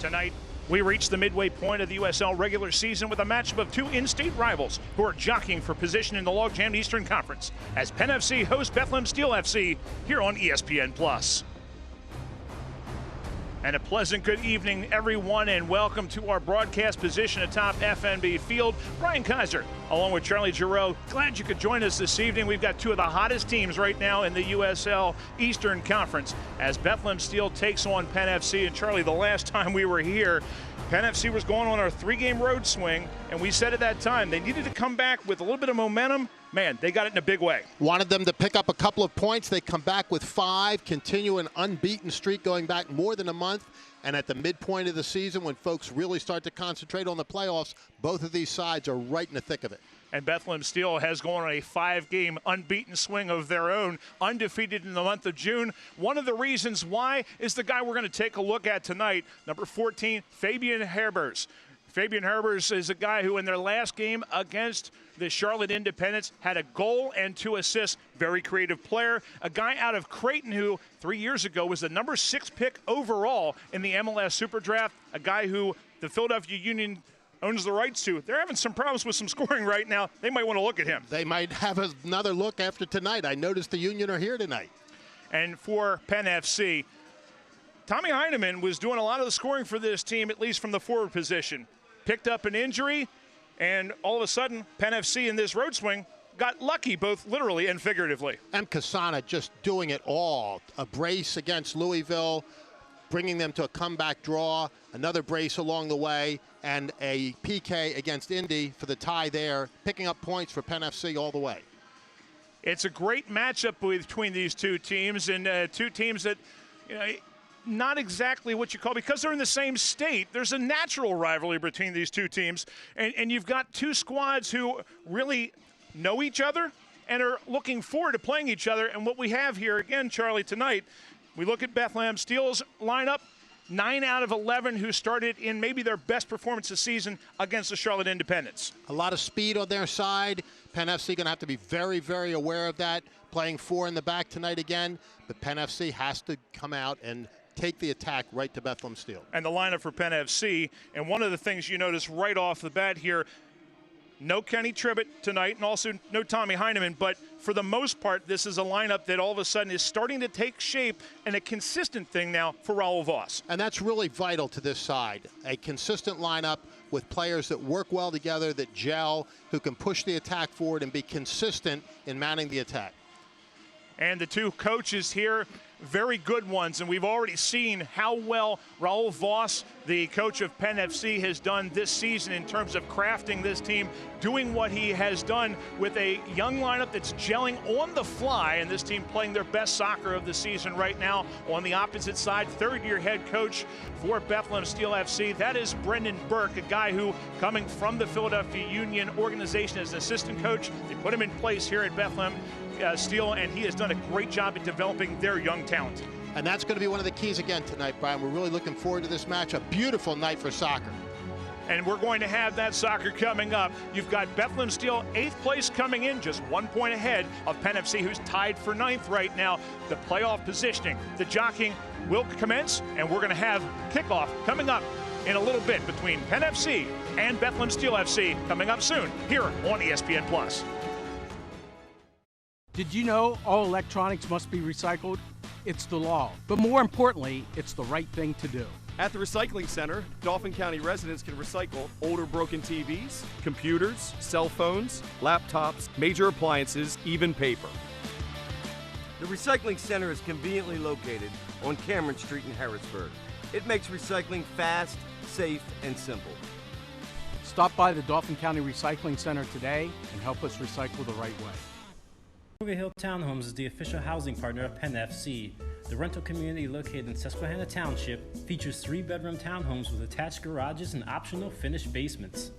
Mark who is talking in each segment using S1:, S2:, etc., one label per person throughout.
S1: Tonight, we reach the midway point of the USL regular season with a matchup of two in-state rivals who are jockeying for position in the logjam Eastern Conference as Penn FC hosts Bethlehem Steel FC here on ESPN+. And a pleasant good evening, everyone, and welcome to our broadcast position atop FNB Field. Brian Kaiser, along with Charlie Giroux. Glad you could join us this evening. We've got two of the hottest teams right now in the USL Eastern Conference as Bethlehem Steel takes on Penn FC. And Charlie, the last time we were here, Penn FC was going on our three-game road swing, and we said at that time they needed to come back with a little bit of momentum. Man, they got it in a big way.
S2: Wanted them to pick up a couple of points. They come back with 5, continue an unbeaten streak going back more than a month. And at the midpoint of the season, when folks really start to concentrate on the playoffs, both of these sides are right in the thick of it.
S1: And Bethlehem Steel has gone on a 5-game unbeaten swing of their own, undefeated in the month of June. One of the reasons why is the guy we're going to take a look at tonight, number 14, Fabian Herbers. Fabian Herbers is a guy who in their last game against the Charlotte Independents had a goal and 2 assists. Very creative player. A guy out of Creighton who 3 years ago was the number 6 pick overall in the MLS Super Draft. A guy who the Philadelphia Union owns the rights to. They're having some problems with some scoring right now. They might want to look at him.
S2: They might have another look after tonight. I noticed the Union are here tonight.
S1: And for Penn FC, Tommy Heineman was doing a lot of the scoring for this team, at least from the forward position. Picked up an injury, and all of a sudden, Penn FC in this road swing got lucky, both literally and figuratively.
S2: M. Kasana just doing it all. A brace against Louisville, bringing them to a comeback draw, another brace along the way, and a PK against Indy for the tie there, picking up points for Penn FC all the way.
S1: It's a great matchup between these two teams, and two teams that, you know, not exactly what you call, because they're in the same state, there's a natural rivalry between these two teams. And you've got two squads who really know each other and are looking forward to playing each other. And what we have here, again, Charlie, tonight, we look at Bethlehem Steel's lineup, 9 out of 11 who started in maybe their best performance this season against the Charlotte Independents.
S2: A lot of speed on their side. Penn FC going to have to be very, very aware of that. Playing 4 in the back tonight again. But Penn FC has to come out and take the attack right to Bethlehem Steel.
S1: And the lineup for Penn FC, and one of the things you notice right off the bat here, no Kenny Tribbett tonight, and also no Tommy Heineman, but for the most part, this is a lineup that all of a sudden is starting to take shape and a consistent thing now for Raul Voss.
S2: And that's really vital to this side. A consistent lineup with players that work well together, that gel, who can push the attack forward and be consistent in mounting the attack.
S1: And the two coaches here, very good ones, and we've already seen how well Raul Voss, the coach of Penn FC, has done this season in terms of crafting this team, doing what he has done with a young lineup that's gelling on the fly, and this team playing their best soccer of the season right now. On the opposite side, third-year head coach for Bethlehem Steel FC, that is Brendan Burke, a guy who, coming from the Philadelphia Union organization as an assistant coach, they put him in place here at Bethlehem Steel, and he has done a great job at developing their young talent.
S2: And that's going to be one of the keys again tonight, Brian. We're really looking forward to this match. A beautiful night for soccer.
S1: And we're going to have that soccer coming up. You've got Bethlehem Steel 8th place coming in, just 1 point ahead of Penn FC, who's tied for 9th right now. The playoff positioning, the jockeying will commence, and we're going to have kickoff coming up in a little bit between Penn FC and Bethlehem Steel FC coming up soon here on ESPN+.
S3: Did you know all electronics must be recycled? It's the law, but more importantly, it's the right thing to do.
S4: At the Recycling Center, Dauphin County residents can recycle older broken TVs, computers, cell phones, laptops, major appliances, even paper.
S5: The Recycling Center is conveniently located on Cameron Street in Harrisburg. It makes recycling fast, safe, and simple.
S3: Stop by the Dauphin County Recycling Center today and help us recycle the right way.
S6: Crooked Hill Townhomes is the official housing partner of Penn FC. The rental community located in Susquehanna Township features 3-bedroom townhomes with attached garages and optional finished basements.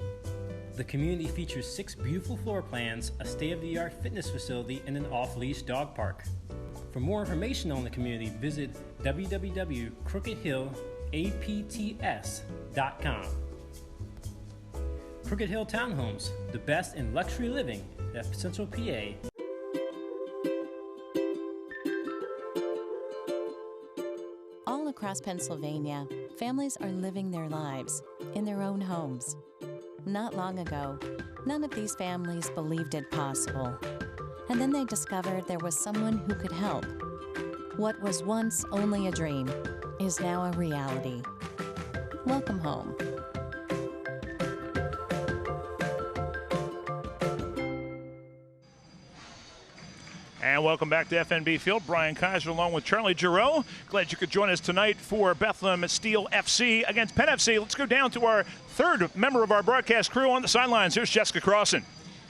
S6: The community features 6 beautiful floor plans, a state-of-the-art fitness facility, and an off-leash dog park. For more information on the community, visit www.crookedhillapts.com. Crooked Hill Townhomes, the best in luxury living at Central PA.
S7: All across across Pennsylvania, families are living their lives in their own homes. Not long ago, none of these families believed it possible. And then they discovered there was someone who could help. What was once only a dream is now a reality. Welcome home.
S1: And welcome back to FNB Field. Brian Kaiser along with Charlie Giroux. Glad you could join us tonight for Bethlehem Steel FC against Penn FC. Let's go down to our third member of our broadcast crew on the sidelines. Here's Jessica Crossan.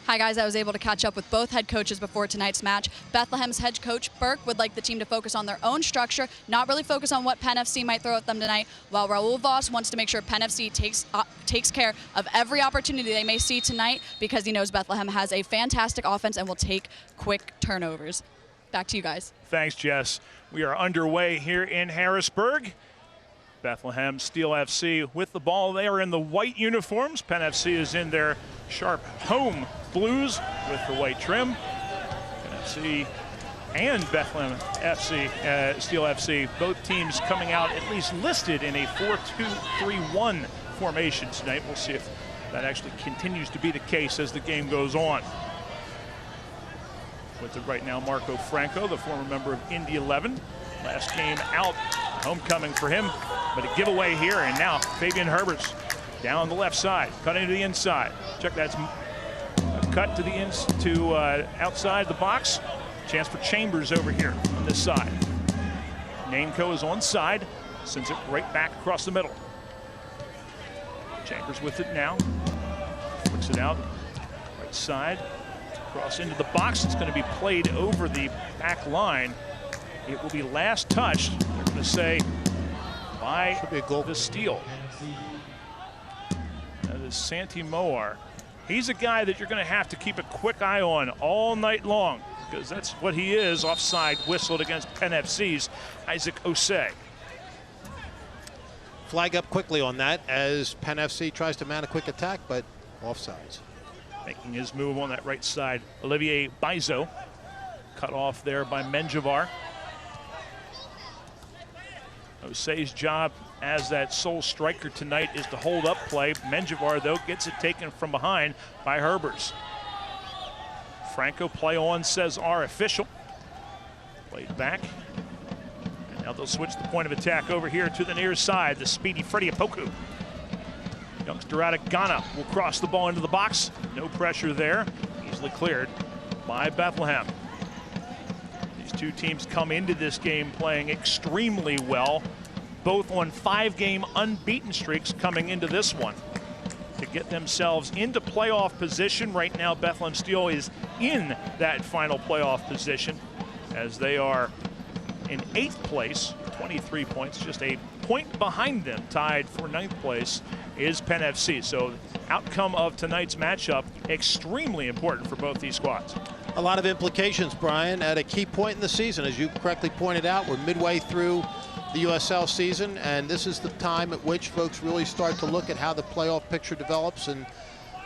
S8: Hi guys, I was able to catch up with both head coaches before tonight's match. Bethlehem's head coach Burke would like the team to focus on their own structure, not really focus on what Penn FC might throw at them tonight, while Raul Voss wants to make sure Penn FC takes care of every opportunity they may see tonight because he knows Bethlehem has a fantastic offense and will take quick turnovers. Back to you guys.
S1: Thanks, Jess. We are underway here in Harrisburg. Bethlehem Steel FC with the ball. They are in the white uniforms. Penn FC is in their sharp home blues with the white trim. Penn FC and Bethlehem FC, Steel FC, both teams coming out at least listed in a 4-2-3-1 formation tonight. We'll see if that actually continues to be the case as the game goes on. With it right now, Marco Franco, the former member of Indy 11. Last game out, homecoming for him, but a giveaway here, and now Fabian Herberts down the left side, cutting to the inside. Check, that's a cut to the outside the box. Chance for Chambers over here on this side. Nainco is on side, sends it right back across the middle. Chambers with it now, flicks it out, right side, cross into the box. It's going to be played over the back line. It will be last touched, they're going to say, by the Steel. That is Santi Moar. He's a guy that you're going to have to keep a quick eye on all night long because that's what he is. Offside whistled against Penn FC's Isaac Osei.
S2: Flag up quickly on that as Penn FC tries to mount a quick attack, but offsides.
S1: Making his move on that right side, Olivier Bizo. Cut off there by Menjivar. Osei's job as that sole striker tonight is to hold up play. Menjivar, though, gets it taken from behind by Herbers. Franco play on, says our official. Played back. And now they'll switch the point of attack over here to the near side. The speedy Freddie Apoku. Youngster out of Ghana will cross the ball into the box. No pressure there. Easily cleared by Bethlehem. Two teams come into this game playing extremely well, both on 5-game unbeaten streaks coming into this one to get themselves into playoff position. Right now, Bethlehem Steel is in that final playoff position as they are in 8th place, 23 points, just a point behind them. Tied for 9th place is Penn FC. So outcome of tonight's matchup extremely important for both these squads.
S2: A lot of implications, Brian, at a key point in the season. As you correctly pointed out, we're midway through the USL season, and this is the time at which folks really start to look at how the playoff picture develops, and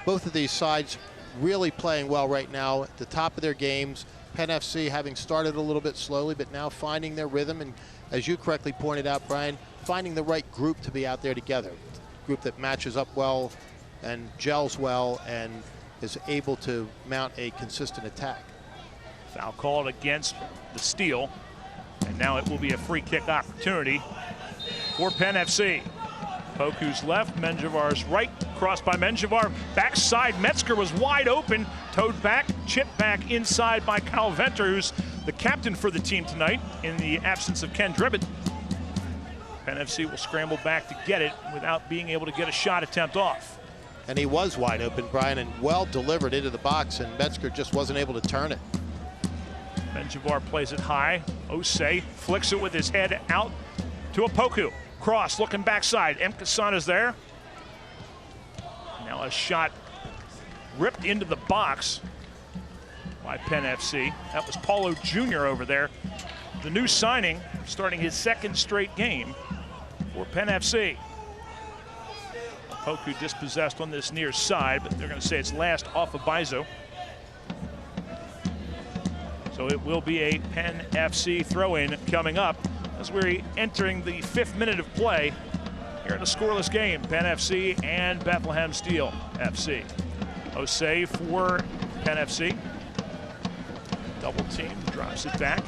S2: both of these sides really playing well right now at the top of their games. Penn FC having started a little bit slowly, but now finding their rhythm, and as you correctly pointed out, Brian, finding the right group to be out there together. A group that matches up well and gels well and is able to mount a consistent attack.
S1: Foul called against the Steel, and now it will be a free kick opportunity for Penn FC. Poku's left, Menjivar's right, crossed by Menjivar, backside, Metzger was wide open, towed back, chipped back inside by Kyle Venter, who's the captain for the team tonight in the absence of Ken Dribbett. Penn FC will scramble back to get it without being able to get a shot attempt off.
S2: And he was wide open, Brian, and well delivered into the box, and Metzger just wasn't able to turn it.
S1: Menjivar plays it high. Osei flicks it with his head out to Apoku. Cross, looking backside. Mkasana's there. Now a shot ripped into the box by Penn FC. That was Paulo Jr. over there. The new signing, starting his 2nd straight game for Penn FC. Poku dispossessed on this near side, but they're going to say it's last off of Bizo. So it will be a Penn FC throw-in coming up as we're entering the 5th minute of play here in a scoreless game. Penn FC and Bethlehem Steel FC. Osei for Penn FC. Double team, drops it back.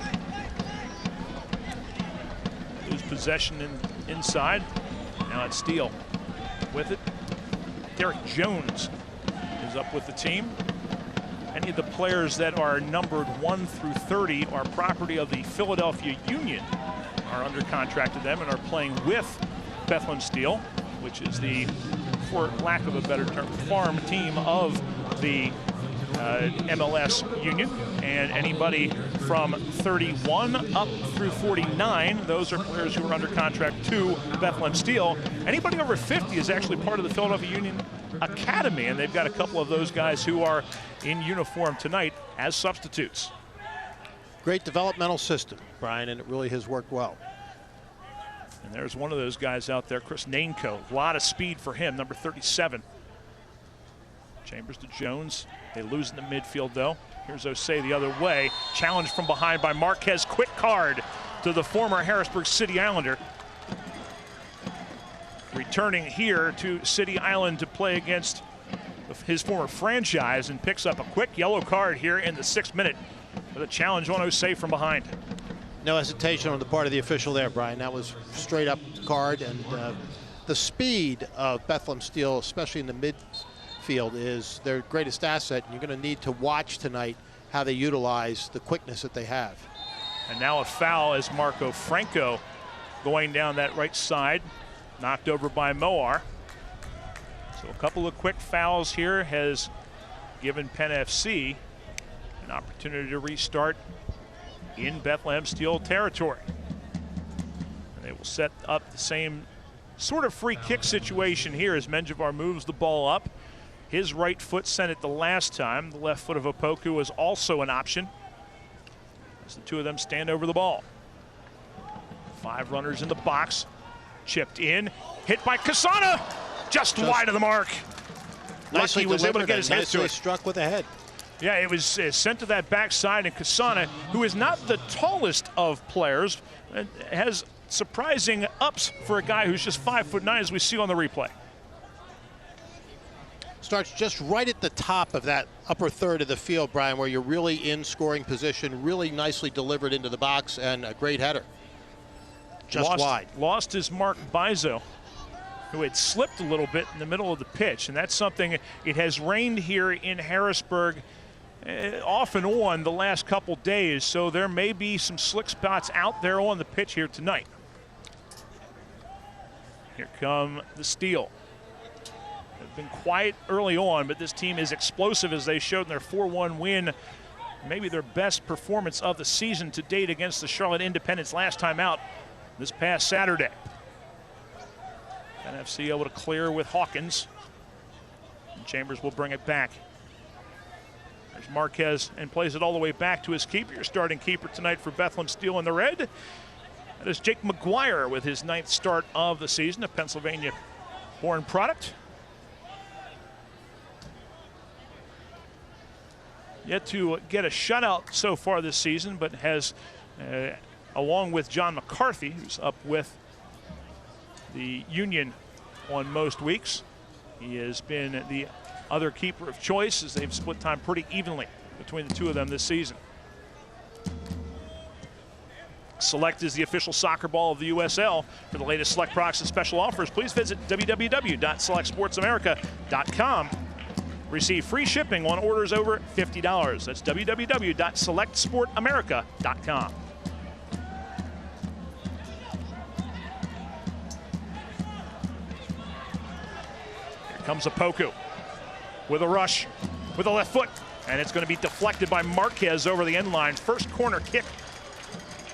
S1: Lose possession inside. Now it's Steel with it. Derek Jones is up with the team. Any of the players that are numbered 1 through 30 are property of the Philadelphia Union, are under contract to them and are playing with Bethlehem Steel, which is the, for lack of a better term, farm team of the MLS Union. And anybody from 31 up through 49, those are players who are under contract to Bethlehem Steel. Anybody over 50 is actually part of the Philadelphia Union Academy, and they've got a couple of those guys who are in uniform tonight as substitutes.
S2: Great developmental system, Brian, and it really has worked well.
S1: And there's one of those guys out there, Chris Nainko. A lot of speed for him, number 37. Chambers to Jones. They lose in the midfield, though. Here's Osei the other way. Challenged from behind by Marquez. Quick card to the former Harrisburg City Islander. Returning here to City Island to play against his former franchise, and picks up a quick yellow card here in the 6th minute with a challenge on Osei from behind.
S2: No hesitation on the part of the official there, Brian. That was straight up card, and the speed of Bethlehem Steel, especially in the midfield, is their greatest asset. And you're going to need to watch tonight how they utilize the quickness that they have.
S1: And now a foul as Marco Franco going down that right side, knocked over by Moar. So a couple of quick fouls here has given Penn FC an opportunity to restart in Bethlehem Steel territory. And they will set up the same sort of free kick situation here as Menjivar moves the ball up. His right foot sent it the last time. The left foot of Opoku is also an option as the two of them stand over the ball. 5 runners in the box. Chipped in, hit by Kasana, just wide of the mark. Lucky was able to get his head to it.
S2: Struck with a head.
S1: Yeah, it was sent to that backside, and Kasana, who is not the tallest of players, has surprising ups for a guy who's just 5'9", as we see on the replay.
S2: Starts just right at the top of that upper third of the field, Brian, where you're really in scoring position, really nicely delivered into the box, and a great header. Just wide.
S1: Lost is Mark Bizo, who had slipped a little bit in the middle of the pitch, and that's something. It has rained here in Harrisburg off and on the last couple days, so there may be some slick spots out there on the pitch here tonight. Here come the Steel. They've been quiet early on, but this team is explosive, as they showed in their 4-1 win. Maybe their best performance of the season to date against the Charlotte Independents last time out this past Saturday. Penn FC able to clear with Hawkins. And Chambers will bring it back. There's Marquez, and plays it all the way back to his keeper. Your starting keeper tonight for Bethlehem Steel in the red. That is Jake McGuire with his 9th start of the season, a Pennsylvania-born product. Yet to get a shutout so far this season, but has, along with John McCarthy, who's up with the Union on most weeks, he has been the other keeper of choice, as they've split time pretty evenly between the two of them this season. Select is the official soccer ball of the USL. For the latest Select products and special offers, please visit www.selectsportsamerica.com. Receive free shipping on orders over $50. That's www.selectsportamerica.com. Here comes Opoku with a rush with a left foot, and it's going to be deflected by Marquez over the end line. First corner kick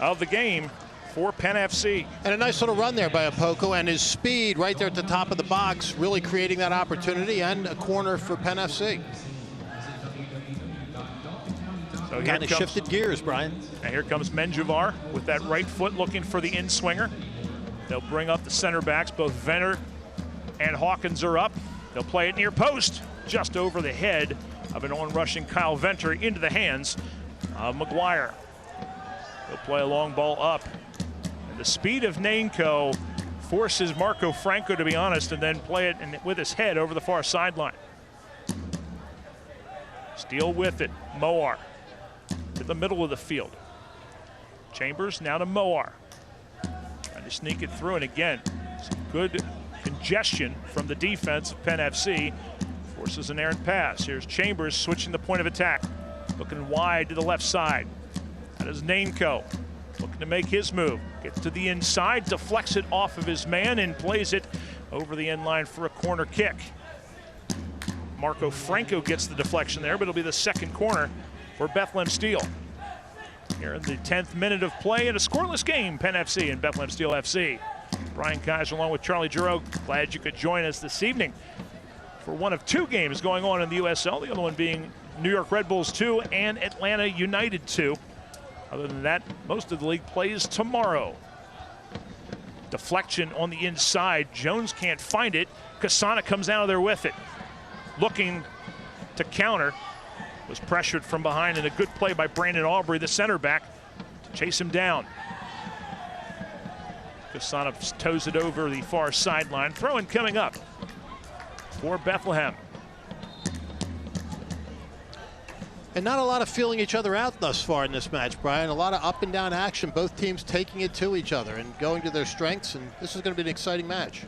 S1: of the game for Penn FC.
S2: And a nice little run there by Opoku, and his speed right there at the top of the box, really creating that opportunity, and a corner for Penn FC.
S1: So
S2: kind of shifted gears, Brian.
S1: And here comes Menjivar with that right foot looking for the in-swinger. They'll bring up the center backs. Both Venner and Hawkins are up. They'll play it near post, just over the head of an on-rushing Kyle Venter into the hands of McGuire. They'll play a long ball up The speed of Nainco forces Marco Franco to be honest and then play it with his head over the far sideline. Steele with it. Moar to the middle of the field. Chambers now to Moar. Trying to sneak it through, and again, some good congestion from the defense of Penn FC. Forces an errant pass. Here's Chambers switching the point of attack. Looking wide to the left side. That is Nainco. Looking to make his move. Gets to the inside, deflects it off of his man, and plays it over the end line for a corner kick. Marco Franco gets the deflection there, but it'll be the second corner for Bethlehem Steel. Here in the 10th minute of play in a scoreless game, Penn FC and Bethlehem Steel FC. Brian Kaiser along with Charlie Giroux. Glad you could join us this evening for one of two games going on in the USL, the other one being New York Red Bulls 2 and Atlanta United 2. Other than that, most of the league plays tomorrow. Deflection on the inside. Jones can't find it. Kasana comes out of there with it. Looking to counter. Was pressured from behind, and a good play by Brandon Aubrey, the center back, to chase him down. Kasana toes it over the far sideline. Throw-in coming up for Bethlehem.
S2: And not a lot of feeling each other out thus far in this match, Brian. A lot of up and down action, both teams taking it to each other and going to their strengths, and this is going to be an exciting match.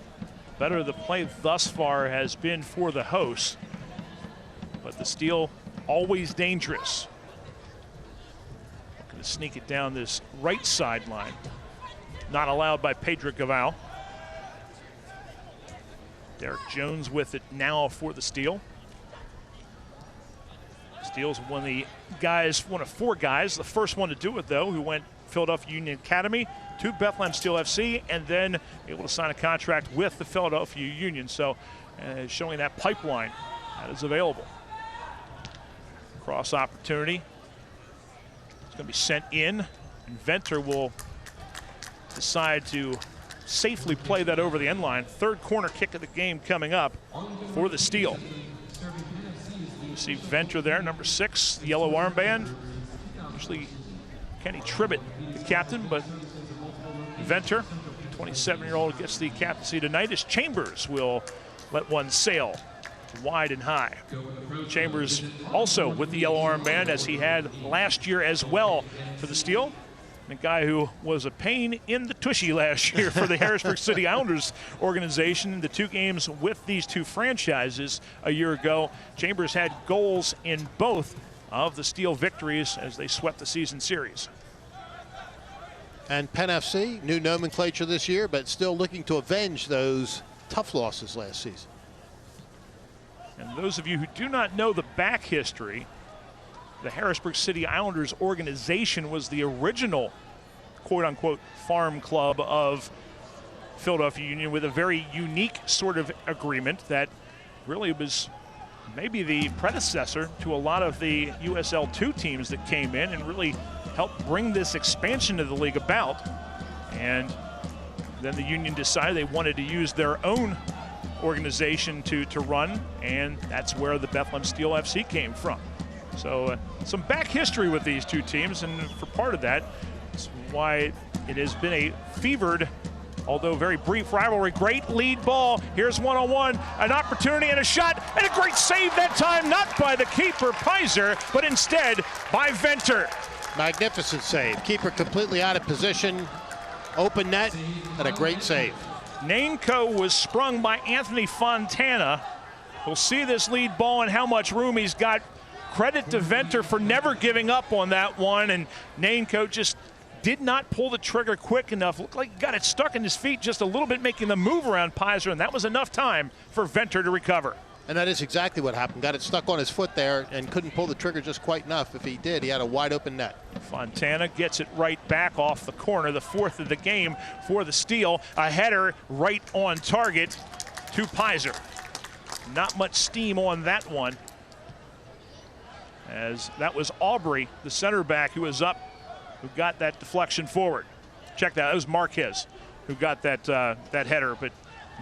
S1: Better the play thus far has been for the hosts, but the Steel always dangerous. Going to sneak it down this right sideline. Not allowed by Pedro Gaval. Derek Jones with it now for the Steel. Steele's one of four guys, the first one to do it though, who went Philadelphia Union Academy to Bethlehem Steel FC and then able to sign a contract with the Philadelphia Union. So showing that pipeline that is available. Cross opportunity. It's going to be sent in. And Venter will decide to safely play that over the end line. Third corner kick of the game coming up for the Steel. You see Venter there, number 6, the yellow armband. Usually Kenny Tribbett, the captain, but Venter, 27-year-old, gets the captaincy tonight as Chambers will let one sail wide and high. Chambers also with the yellow armband, as he had last year as well for the Steel. The guy who was a pain in the tushy last year for the Harrisburg City Islanders organization. The two games with these two franchises a year ago. Chambers had goals in both of the Steel victories as they swept the season series.
S2: And Penn FC, new nomenclature this year, but still looking to avenge those tough losses last season.
S1: And those of you who do not know the back history, the Harrisburg City Islanders organization was the original quote-unquote farm club of Philadelphia Union, with a very unique sort of agreement that really was maybe the predecessor to a lot of the USL 2 teams that came in and really helped bring this expansion of the league about. And then the Union decided they wanted to use their own organization to run, and that's where the Bethlehem Steel FC came from. So some back history with these two teams, and for part of that, it's why it has been a fevered, although very brief rivalry. Great lead ball. Here's one-on-one, an opportunity and a shot, and a great save that time, not by the keeper, Pizer, but instead by Venter.
S2: Magnificent save. Keeper completely out of position. Open net, and a great save.
S1: Nainco was sprung by Anthony Fontana. We'll see this lead ball and how much room he's got. Credit to Venter for never giving up on that one, and Nainco just did not pull the trigger quick enough. Looked like he got it stuck in his feet just a little bit, making the move around Pizer, and that was enough time for Venter to recover.
S2: And that is exactly what happened. Got it stuck on his foot there and couldn't pull the trigger just quite enough. If he did, he had a wide open net.
S1: Fontana gets it right back off the corner, the fourth of the game for the Steel. A header right on target to Pizer. Not much steam on that one, as that was Aubrey, the center back, who was up, who got that deflection forward. Check that. That was Marquez who got that that header, but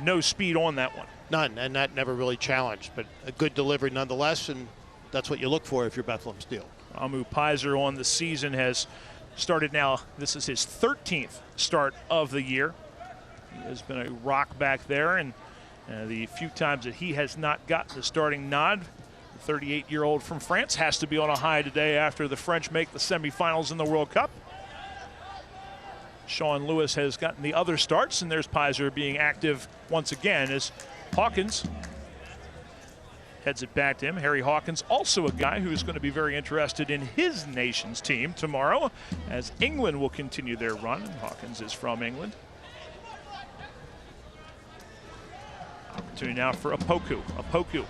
S1: no speed on that one.
S2: None, and that never really challenged, but a good delivery nonetheless, and that's what you look for if you're Bethlehem Steel.
S1: Amu Pizer on the season has started now. This is his 13th start of the year. He has been a rock back there, and the few times that he has not gotten the starting nod, the 38-year-old from France has to be on a high today after the French make the semifinals in the World Cup. Sean Lewis has gotten the other starts, and there's Pizer being active once again as Hawkins heads it back to him. Harry Hawkins, also a guy who is going to be very interested in his nation's team tomorrow as England will continue their run. Hawkins is from England. Opportunity now for Opoku. Opoku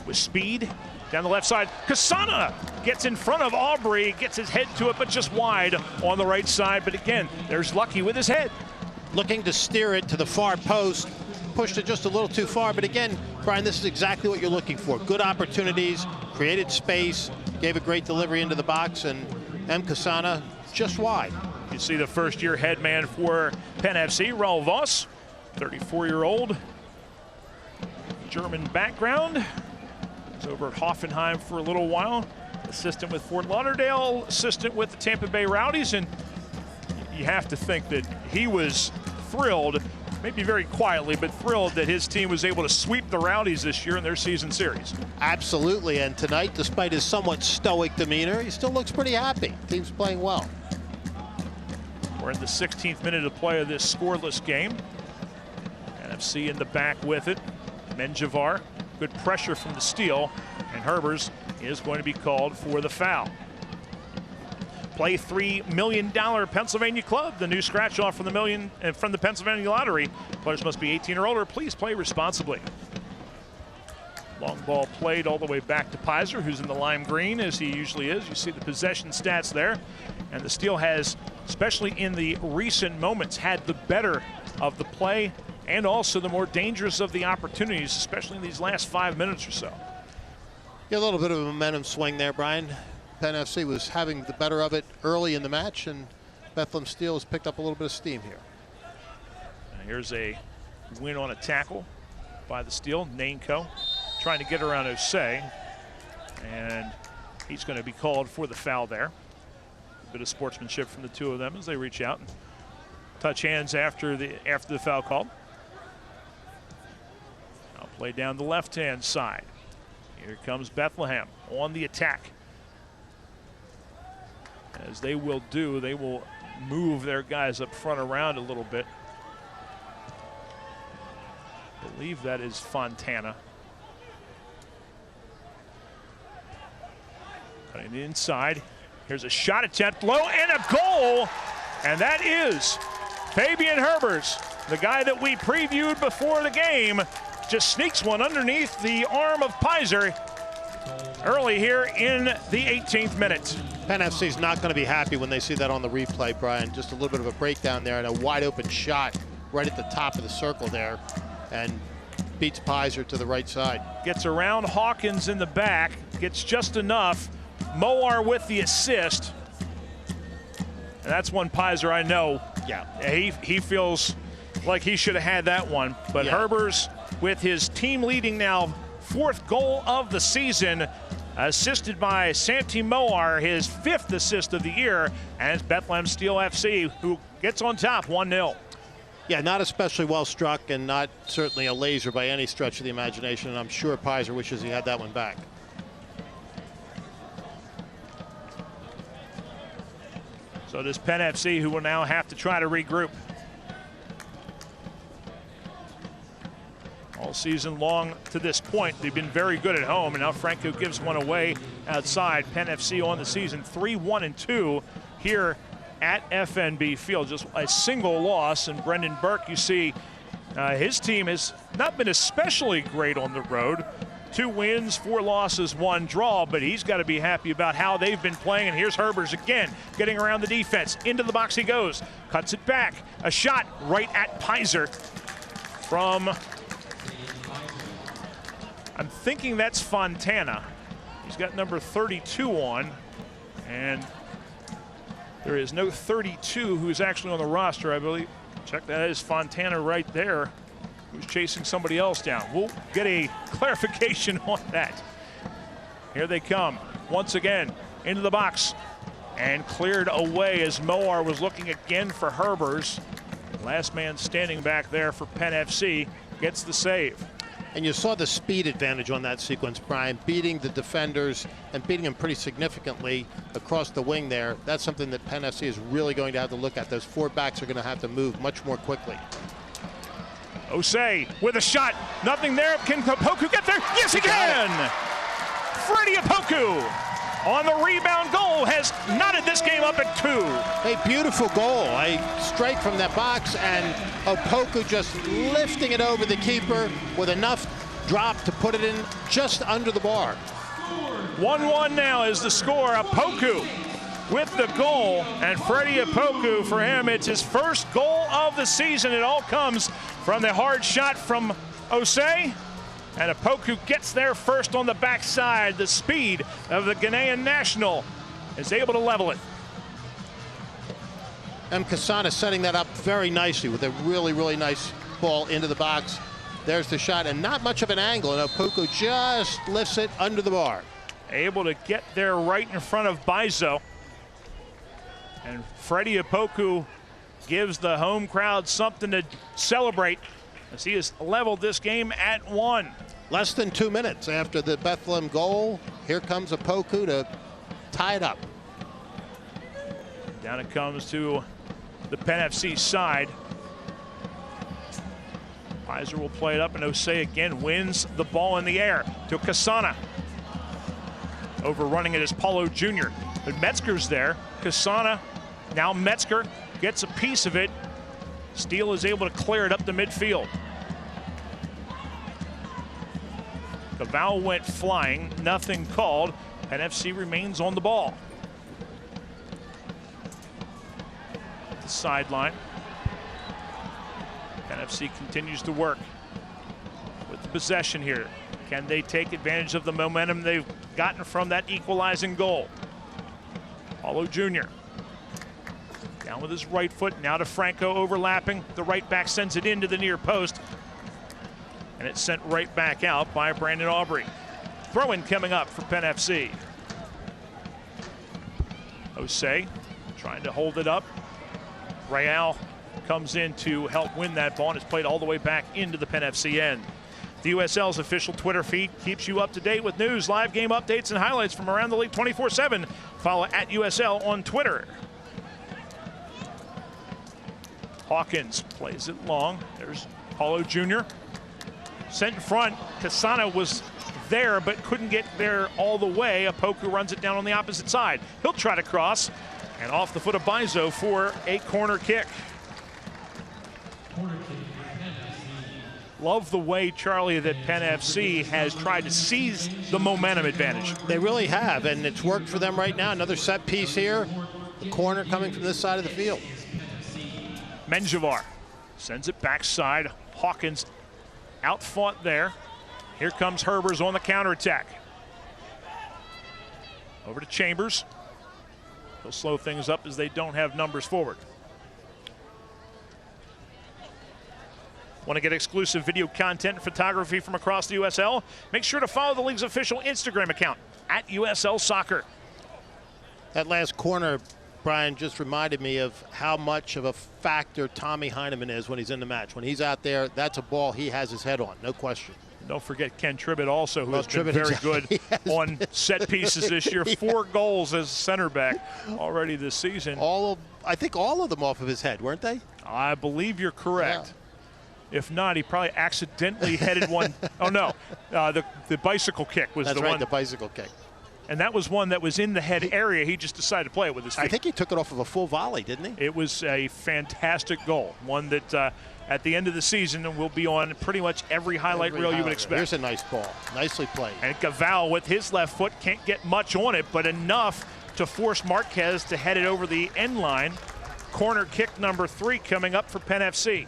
S1: with speed down the left side. Kasana gets in front of Aubrey, gets his head to it, but just wide on the right side. But again, there's Lucky with his head.
S2: Looking to steer it to the far post. Pushed it just a little too far, but again, Brian, this is exactly what you're looking for. Good opportunities, created space, gave a great delivery into the box, and M. Kasana just wide.
S1: You see the first-year head man for Penn FC, Raul Voss, 34-year-old, German background. Was over at Hoffenheim for a little while, assistant with Fort Lauderdale, assistant with the Tampa Bay Rowdies, and you have to think that he was thrilled, maybe very quietly, but thrilled that his team was able to sweep the Rowdies this year in their season series.
S2: Absolutely, and tonight, despite his somewhat stoic demeanor, he still looks pretty happy. Team's playing well.
S1: We're in the 16th minute of play of this scoreless game. NFC in the back with it. Menjivar, good pressure from the steal, and Herbers is going to be called for the foul. Play $3 million Pennsylvania Club, the new scratch-off from the Pennsylvania Lottery. Players must be 18 or older. Please play responsibly. Long ball played all the way back to Pizer, who's in the lime green, as he usually is. You see the possession stats there. And the Steel has, especially in the recent moments, had the better of the play and also the more dangerous of the opportunities, especially in these last 5 minutes or so.
S2: Yeah, a little bit of a momentum swing there, Brian. Penn FC was having the better of it early in the match, and Bethlehem Steel has picked up a little bit of steam here.
S1: Here's a win on a tackle by the Steel. Nainko trying to get around Osei, and he's going to be called for the foul there. A bit of sportsmanship from the two of them as they reach out and touch hands after the foul call. Now play down the left-hand side. Here comes Bethlehem on the attack. As they will do, they will move their guys up front around a little bit. I believe that is Fontana. Cutting the inside. Here's a shot attempt, low, and a goal. And that is Fabian Herbers, the guy that we previewed before the game. Just sneaks one underneath the arm of Pizer early here in the 18th minute.
S2: Penn FC is not going to be happy when they see that on the replay, Brian. Just a little bit of a breakdown there and a wide open shot right at the top of the circle there, and beats Pizer to the right side.
S1: Gets around Hawkins in the back, gets just enough. Moar with the assist. And that's one Pizer I know.
S2: Yeah.
S1: He feels like he should have had that one. But yeah. Herbers with his team leading now 4th goal of the season, assisted by Santi Moar, his 5th assist of the year, and it's Bethlehem Steel FC who gets on top 1-0.
S2: Yeah, not especially well struck and not certainly a laser by any stretch of the imagination, and I'm sure Pizer wishes he had that one back.
S1: So does Penn FC, who will now have to try to regroup. All season long to this point, they've been very good at home, and now Franco gives one away outside. Penn FC on the season 3-1-2 here at FNB Field. Just a single loss, and Brendan Burke, you see, his team has not been especially great on the road. 2 wins, 4 losses, 1 draw, but he's got to be happy about how they've been playing. And here's Herbers again, getting around the defense. Into the box he goes, cuts it back. A shot right at Pizer from, I'm thinking that's Fontana. He's got number 32 on, and there is no 32 who's actually on the roster, I believe. Check that, is Fontana right there, who's chasing somebody else down. We'll get a clarification on that. Here they come once again into the box, and cleared away as Moar was looking again for Herbers. Last man standing back there for Penn FC gets the save.
S2: And you saw the speed advantage on that sequence, Brian, beating the defenders and beating them pretty significantly across the wing there. That's something that Penn FC is really going to have to look at. Those 4 backs are going to have to move much more quickly.
S1: Osei with a shot. Nothing there. Can Opoku get there? Yes, he can! Freddie Opoku on the rebound goal has knotted this game up at 2.
S2: A beautiful goal. A strike from that box, and Opoku just lifting it over the keeper with enough drop to put it in just under the bar.
S1: 1-1 now is the score. Opoku with the goal, and Freddie Opoku, for him, it's his first goal of the season. It all comes from the hard shot from Osei, and Opoku gets there first on the backside. The speed of the Ghanaian national is able to level it.
S2: M. Kasana setting that up very nicely with a really, really nice ball into the box. There's the shot, and not much of an angle, and Opoku just lifts it under the bar.
S1: Able to get there right in front of Bizo. And Freddie Opoku gives the home crowd something to celebrate as he has leveled this game at 1.
S2: Less than 2 minutes after the Bethlehem goal. Here comes Opoku to tie it up.
S1: Down it comes to the Penn FC side. Pizer will play it up, and Osei again wins the ball in the air to Kasana. Overrunning it is Paulo Jr. But Metzger's there. Kasana, now Metzger gets a piece of it. Steele is able to clear it up the midfield. Caval went flying, nothing called. Penn FC remains on the ball. The sideline. Penn FC continues to work with the possession here. Can they take advantage of the momentum they've gotten from that equalizing goal? Paulo Jr. down with his right foot, now to Franco overlapping. The right back sends it into the near post, and it's sent right back out by Brandon Aubrey. Throw-in coming up for Penn FC. Osei trying to hold it up. Real comes in to help win that ball, and it's played all the way back into the Penn FC end. The USL's official Twitter feed keeps you up to date with news, live game updates, and highlights from around the league 24/7. Follow at USL on Twitter. Hawkins plays it long. There's Paulo Jr. Sent in front. Kasana was there but couldn't get there all the way. Opoku runs it down on the opposite side. He'll try to cross, and off the foot of Bizo for a corner kick. Love the way, Charlie, that Penn FC has tried to seize the momentum advantage.
S2: They really have, and it's worked for them right now. Another set piece here. The corner coming from this side of the field.
S1: Menjivar sends it backside. Hawkins outfought there. Here comes Herbers on the counterattack. Over to Chambers. He'll slow things up as they don't have numbers forward. Want to get exclusive video content and photography from across the USL? Make sure to follow the league's official Instagram account, at USL Soccer.
S2: That last corner, Brian, just reminded me of how much of a factor Tommy Heineman is when he's in the match. When he's out there, that's a ball he has his head on, no question.
S1: Don't forget Ken Tribbett also, who has been very good on set pieces this year. 4 goals as center back already this season.
S2: I think all of them off of his head, weren't they?
S1: I believe you're correct. Yeah. If not, he probably accidentally headed one. Oh, no. The bicycle kick was the one.
S2: That's right, the bicycle kick.
S1: And that was one that was in the head area. He just decided to play it with his feet.
S2: I think he took it off of a full volley, didn't he?
S1: It was a fantastic goal. One that at the end of the season will be on pretty much every highlight reel you would expect.
S2: Here's a nice ball. Nicely played.
S1: And Caval with his left foot can't get much on it, but enough to force Marquez to head it over the end line. Corner kick number 3 coming up for Penn FC.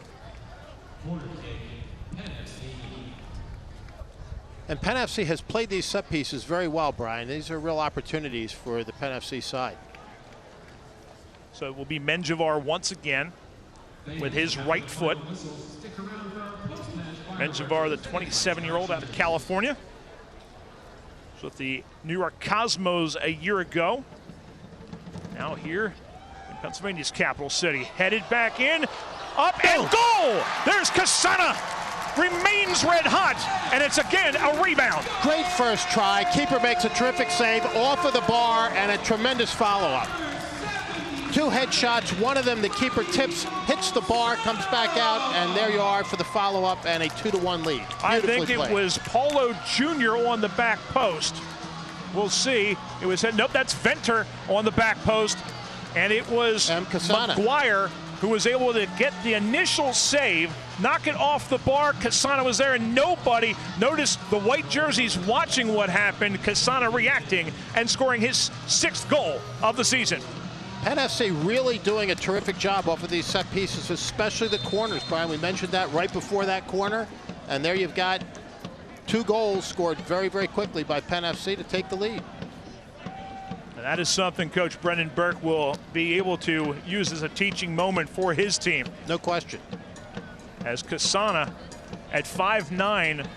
S2: And Penn FC has played these set pieces very well, Brian. These are real opportunities for the Penn FC side.
S1: So it will be Menjivar once again with his right foot. Menjivar, the 27-year-old out of California. So with the New York Cosmos a year ago. Now here in Pennsylvania's capital city, headed back in, up and goal! There's Casana, remains red hot, and it's again a rebound.
S2: Great first try. Keeper makes a terrific save off of the bar and a tremendous follow-up. 2 headshots, one of them the keeper tips, hits the bar, comes back out, and there you are for the follow-up and a 2-1 lead.
S1: I think it was Paulo Jr. on the back post. We'll see. It was, nope, that's Venter on the back post, and it was McGuire who was able to get the initial save, knock it off the bar. Casana was there, and nobody noticed the white jerseys watching what happened. Casana reacting and scoring his 6th goal of the season.
S2: Penn FC really doing a terrific job off of these set pieces, especially the corners, Brian. We mentioned that right before that corner, and there you've got 2 goals scored very, very quickly by Penn FC to take the lead.
S1: And that is something Coach Brendan Burke will be able to use as a teaching moment for his team.
S2: No question.
S1: As Casana at 5'9",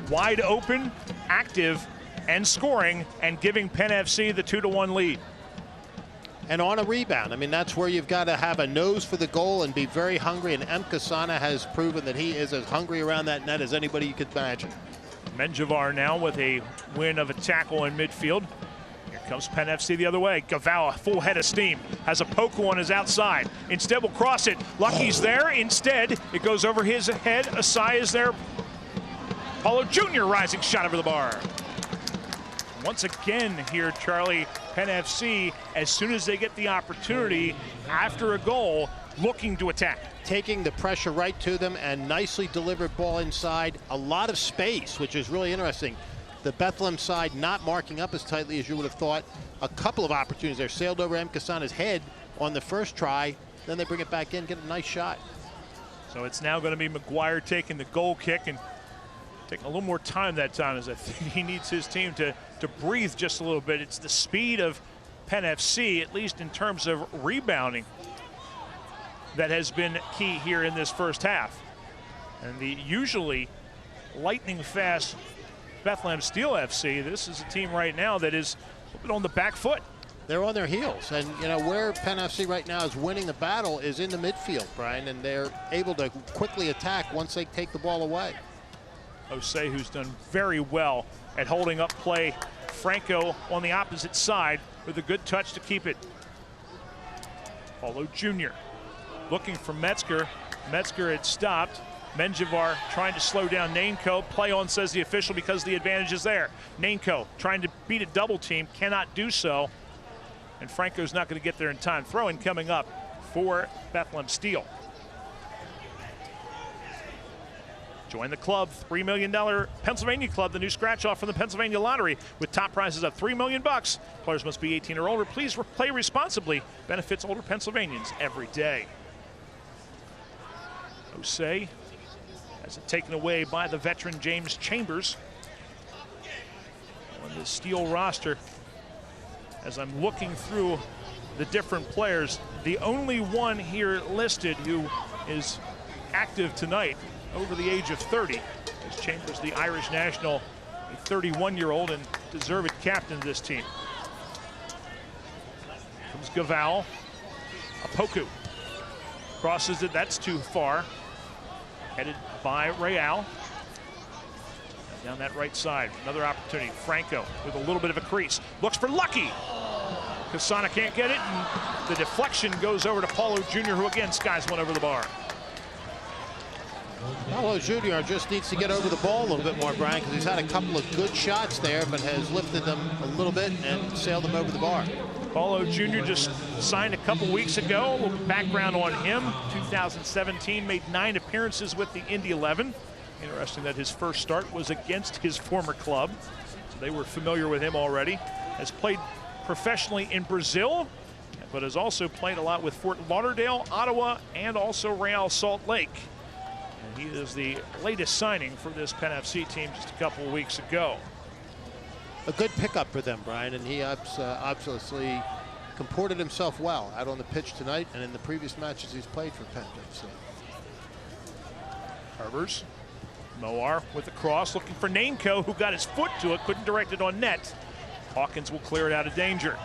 S1: wide open, active, and scoring, and giving Penn FC the 2-1 lead.
S2: And on a rebound, I mean, that's where you've got to have a nose for the goal and be very hungry, and M. Casana has proven that he is as hungry around that net as anybody you could imagine.
S1: Menjivar now with a win of a tackle in midfield. Here comes Penn FC the other way. Gavao, full head of steam, has a Poku on his outside. Instead will cross it. Lucky's there. Instead, it goes over his head. Asai is there. Paulo Jr. rising shot over the bar. Once again here, Charlie, Penn FC, as soon as they get the opportunity after a goal, looking to attack.
S2: Taking the pressure right to them, and nicely delivered ball inside. A lot of space, which is really interesting. The Bethlehem side not marking up as tightly as you would have thought. A couple of opportunities there. Sailed over M. Casana's head on the first try. Then they bring it back in, get a nice shot.
S1: So it's now going to be McGuire taking the goal kick, and taking a little more time that time, as I think he needs his team to breathe just a little bit. It's the speed of Penn FC, at least in terms of rebounding, that has been key here in this first half. And the usually lightning fast Bethlehem Steel FC, this is a team right now that is a little bit on the back foot.
S2: They're on their heels, and you know where Penn FC right now is winning the battle is in the midfield, Brian, and they're able to quickly attack once they take the ball away.
S1: Osei, who's done very well at holding up play. Franco on the opposite side with a good touch to keep it. Paulo Jr. looking for Metzger. Metzger had stopped. Menjivar trying to slow down Nainko. Play on, says the official, because the advantage is there. Nainko trying to beat a double team, cannot do so. And Franco's not going to get there in time. Throw-in coming up for Bethlehem Steel. Join the club, $3 million Pennsylvania Club, the new scratch-off from the Pennsylvania Lottery with top prizes of $3 million. Players must be 18 or older. Please play responsibly. Benefits older Pennsylvanians every day. Osei has it taken away by the veteran James Chambers on the Steel roster. As I'm looking through the different players, the only one here listed who is active tonight over the age of 30 is Chambers, the Irish national, a 31-year-old and deserved captain of this team. Comes Gavao, Apoku crosses it, that's too far. Headed by Real. Down that right side, another opportunity. Franco with a little bit of a crease, looks for Lucky. Casana can't get it, and the deflection goes over to Paulo Jr., who again skies one over the bar.
S2: Paulo Jr. just needs to get over the ball a little bit more, Brian, because he's had a couple of good shots there, but has lifted them a little bit and sailed them over the bar.
S1: Paulo Jr. just signed a couple weeks ago. A little background on him. 2017, made 9 appearances with the Indy 11. Interesting that his first start was against his former club, so they were familiar with him already. Has played professionally in Brazil, but has also played a lot with Fort Lauderdale, Ottawa, and also Real Salt Lake. And he is the latest signing for this Penn FC team just a couple of weeks ago.
S2: A good pickup for them, Brian, and he obviously comported himself well out on the pitch tonight and in the previous matches he's played for Penn FC.
S1: Herbers, Moar with the cross, looking for Nainko, who got his foot to it, couldn't direct it on net. Hawkins will clear it out of danger.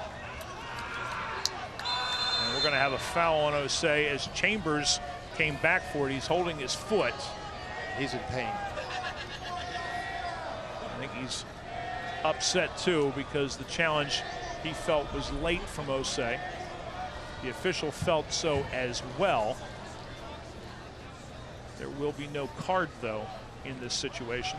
S1: And we're going to have a foul on Osei as Chambers came back for it. He's holding his foot.
S2: He's in pain.
S1: I think he's upset too because the challenge he felt was late from Osei. The official felt so as well. There will be no card though in this situation.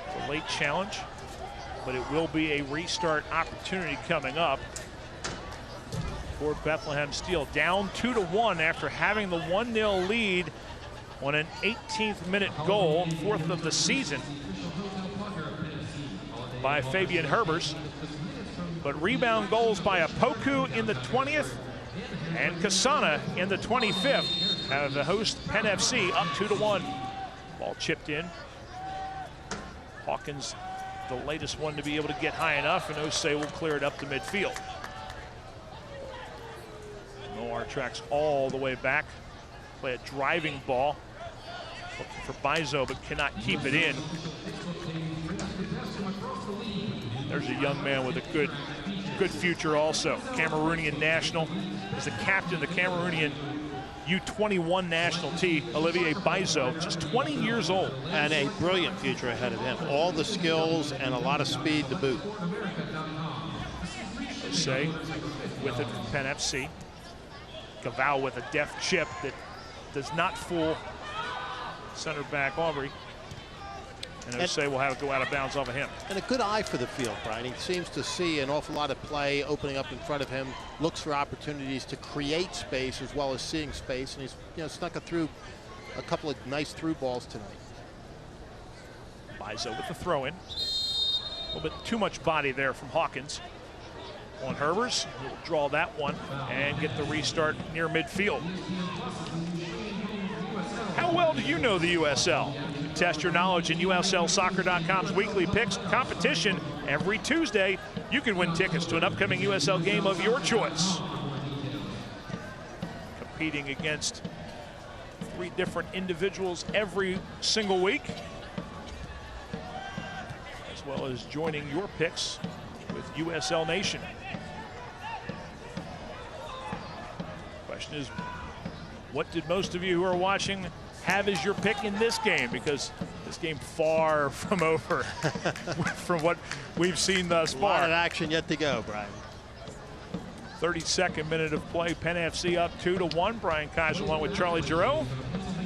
S1: It's a late challenge, but it will be a restart opportunity coming up for Bethlehem Steel. Down 2-1 after having the 1-0 lead on an 18th minute goal, 4th of the season by Fabian Herbers. But rebound goals by Opoku in the 20th and Kasana in the 25th have the host Penn FC up 2-1. Ball chipped in. Hawkins, the latest one to be able to get high enough, and Osei will clear it up to midfield. Noir tracks all the way back. Play a driving ball. Looking for Bizo, but cannot keep it in. There's a young man with a good future also. Cameroonian national. Is the captain of the Cameroonian U21 national team, Olivier Bizo, just 20 years old.
S2: And a brilliant future ahead of him. All the skills and a lot of speed to boot.
S1: Osei with it from Penn FC. Gaval with a deft chip that does not fool center back Aubrey. And Osei will have it go out of bounds off of him. And a good eye for the field, Brian. He seems to see an awful lot of play opening up in front of him, looks for opportunities to create space as well as seeing space, and he's snuck it through a couple of nice through balls tonight. Bizo with the throw in. A little bit too much body there from Hawkins. On Herbers, who will draw that one and get the restart near midfield. How well do you know the USL? Test your knowledge in USLsoccer.com's weekly picks competition every Tuesday. You can win tickets to an upcoming USL game of your choice. Competing against 3 different individuals every single week, as well as joining your picks with USL Nation. Question is, what did most of you who are watching have as your pick in this game? Because this game far from over from what we've seen thus far. A lot of action yet to go, Brian. 32nd minute of play. Penn FC up 2-1. Brian Kaiser along with Charlie Giroux.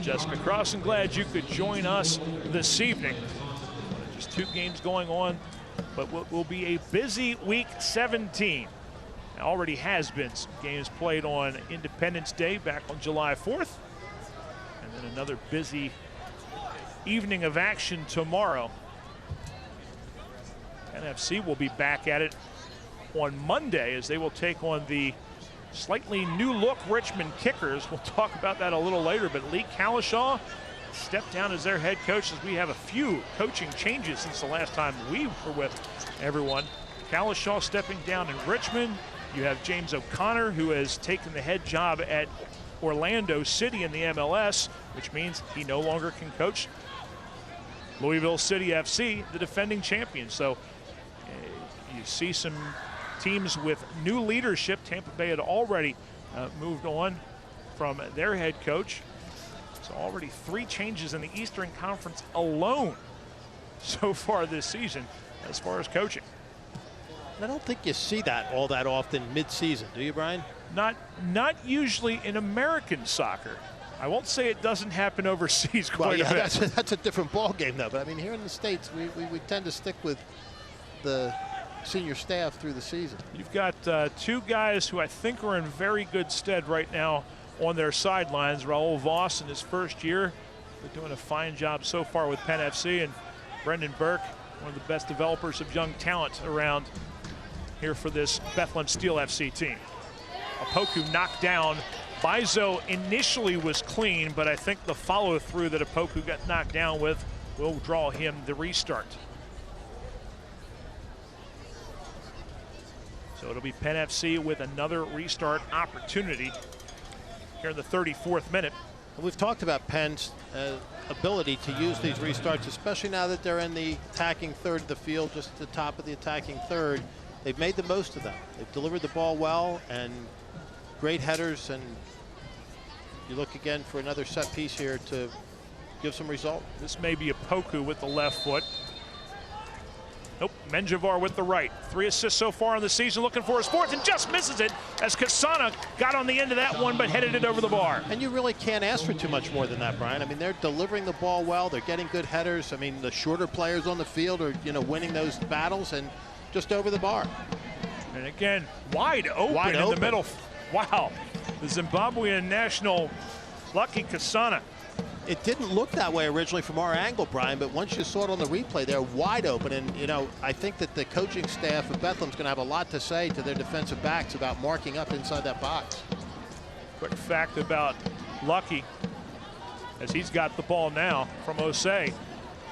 S1: Jessica Crossan, glad you could join us this evening. Just 2 games going on, but what will be a busy week 17. It already has been some games played on Independence Day back on July 4th. And then another busy evening of action tomorrow. NFC will be back at it on Monday as they will take on the slightly new look Richmond Kickers. We'll talk about that a little later, but Lee Calishaw stepped down as their head coach as we have a few coaching changes since the last time we were with everyone. Calishaw stepping down in Richmond. You have James O'Connor, who has taken the head job at Orlando City in the MLS, which means he no longer can coach Louisville City FC, the defending champion. So you see some teams with new leadership. Tampa Bay had already moved on from their head coach. So already 3 changes in the Eastern Conference alone so far this season as far as coaching. I don't think you see that all that often mid-season, do you, Brian? Not usually in American soccer. I won't say it doesn't happen overseas quite a bit. That's a different ball game, though. But I mean, here in the States, we tend to stick with the senior staff through the season. You've got 2 guys who I think are in very good stead right now on their sidelines. Raul Voss in his first year. They're doing a fine job so far with Penn FC, and Brendan Burke, one of the best developers of young talent around here for this Bethlehem Steel FC team. Opoku knocked down. Bizo initially was clean, but I think the follow-through that Opoku got knocked down with will draw him the restart. So it'll be Penn FC with another restart opportunity here in the 34th minute.
S2: We've talked about Penn's ability to use these restarts, especially now that they're in the attacking third of the field, just at the top of the attacking third. They've made the most of them. They've delivered the ball well and great headers, and you look again for another set piece here to give some result.
S1: This may be a Poku with the left foot. Nope, Menjivar with the right. 3 assists so far in the season, looking for his 4th and just misses it as Kasana got on the end of that one but headed it over the bar.
S2: And you really can't ask for too much more than that, Brian. I mean, they're delivering the ball well. They're getting good headers. I mean, the shorter players on the field are, winning those battles and just over the bar.
S1: And again, wide open in the middle. Wow, the Zimbabwean national, Lucky Kasana.
S2: It didn't look that way originally from our angle, Brian, but once you saw it on the replay, they're wide open. And, I think that the coaching staff of Bethlehem's going to have a lot to say to their defensive backs about marking up inside that box.
S1: Quick fact about Lucky, as he's got the ball now from Osei,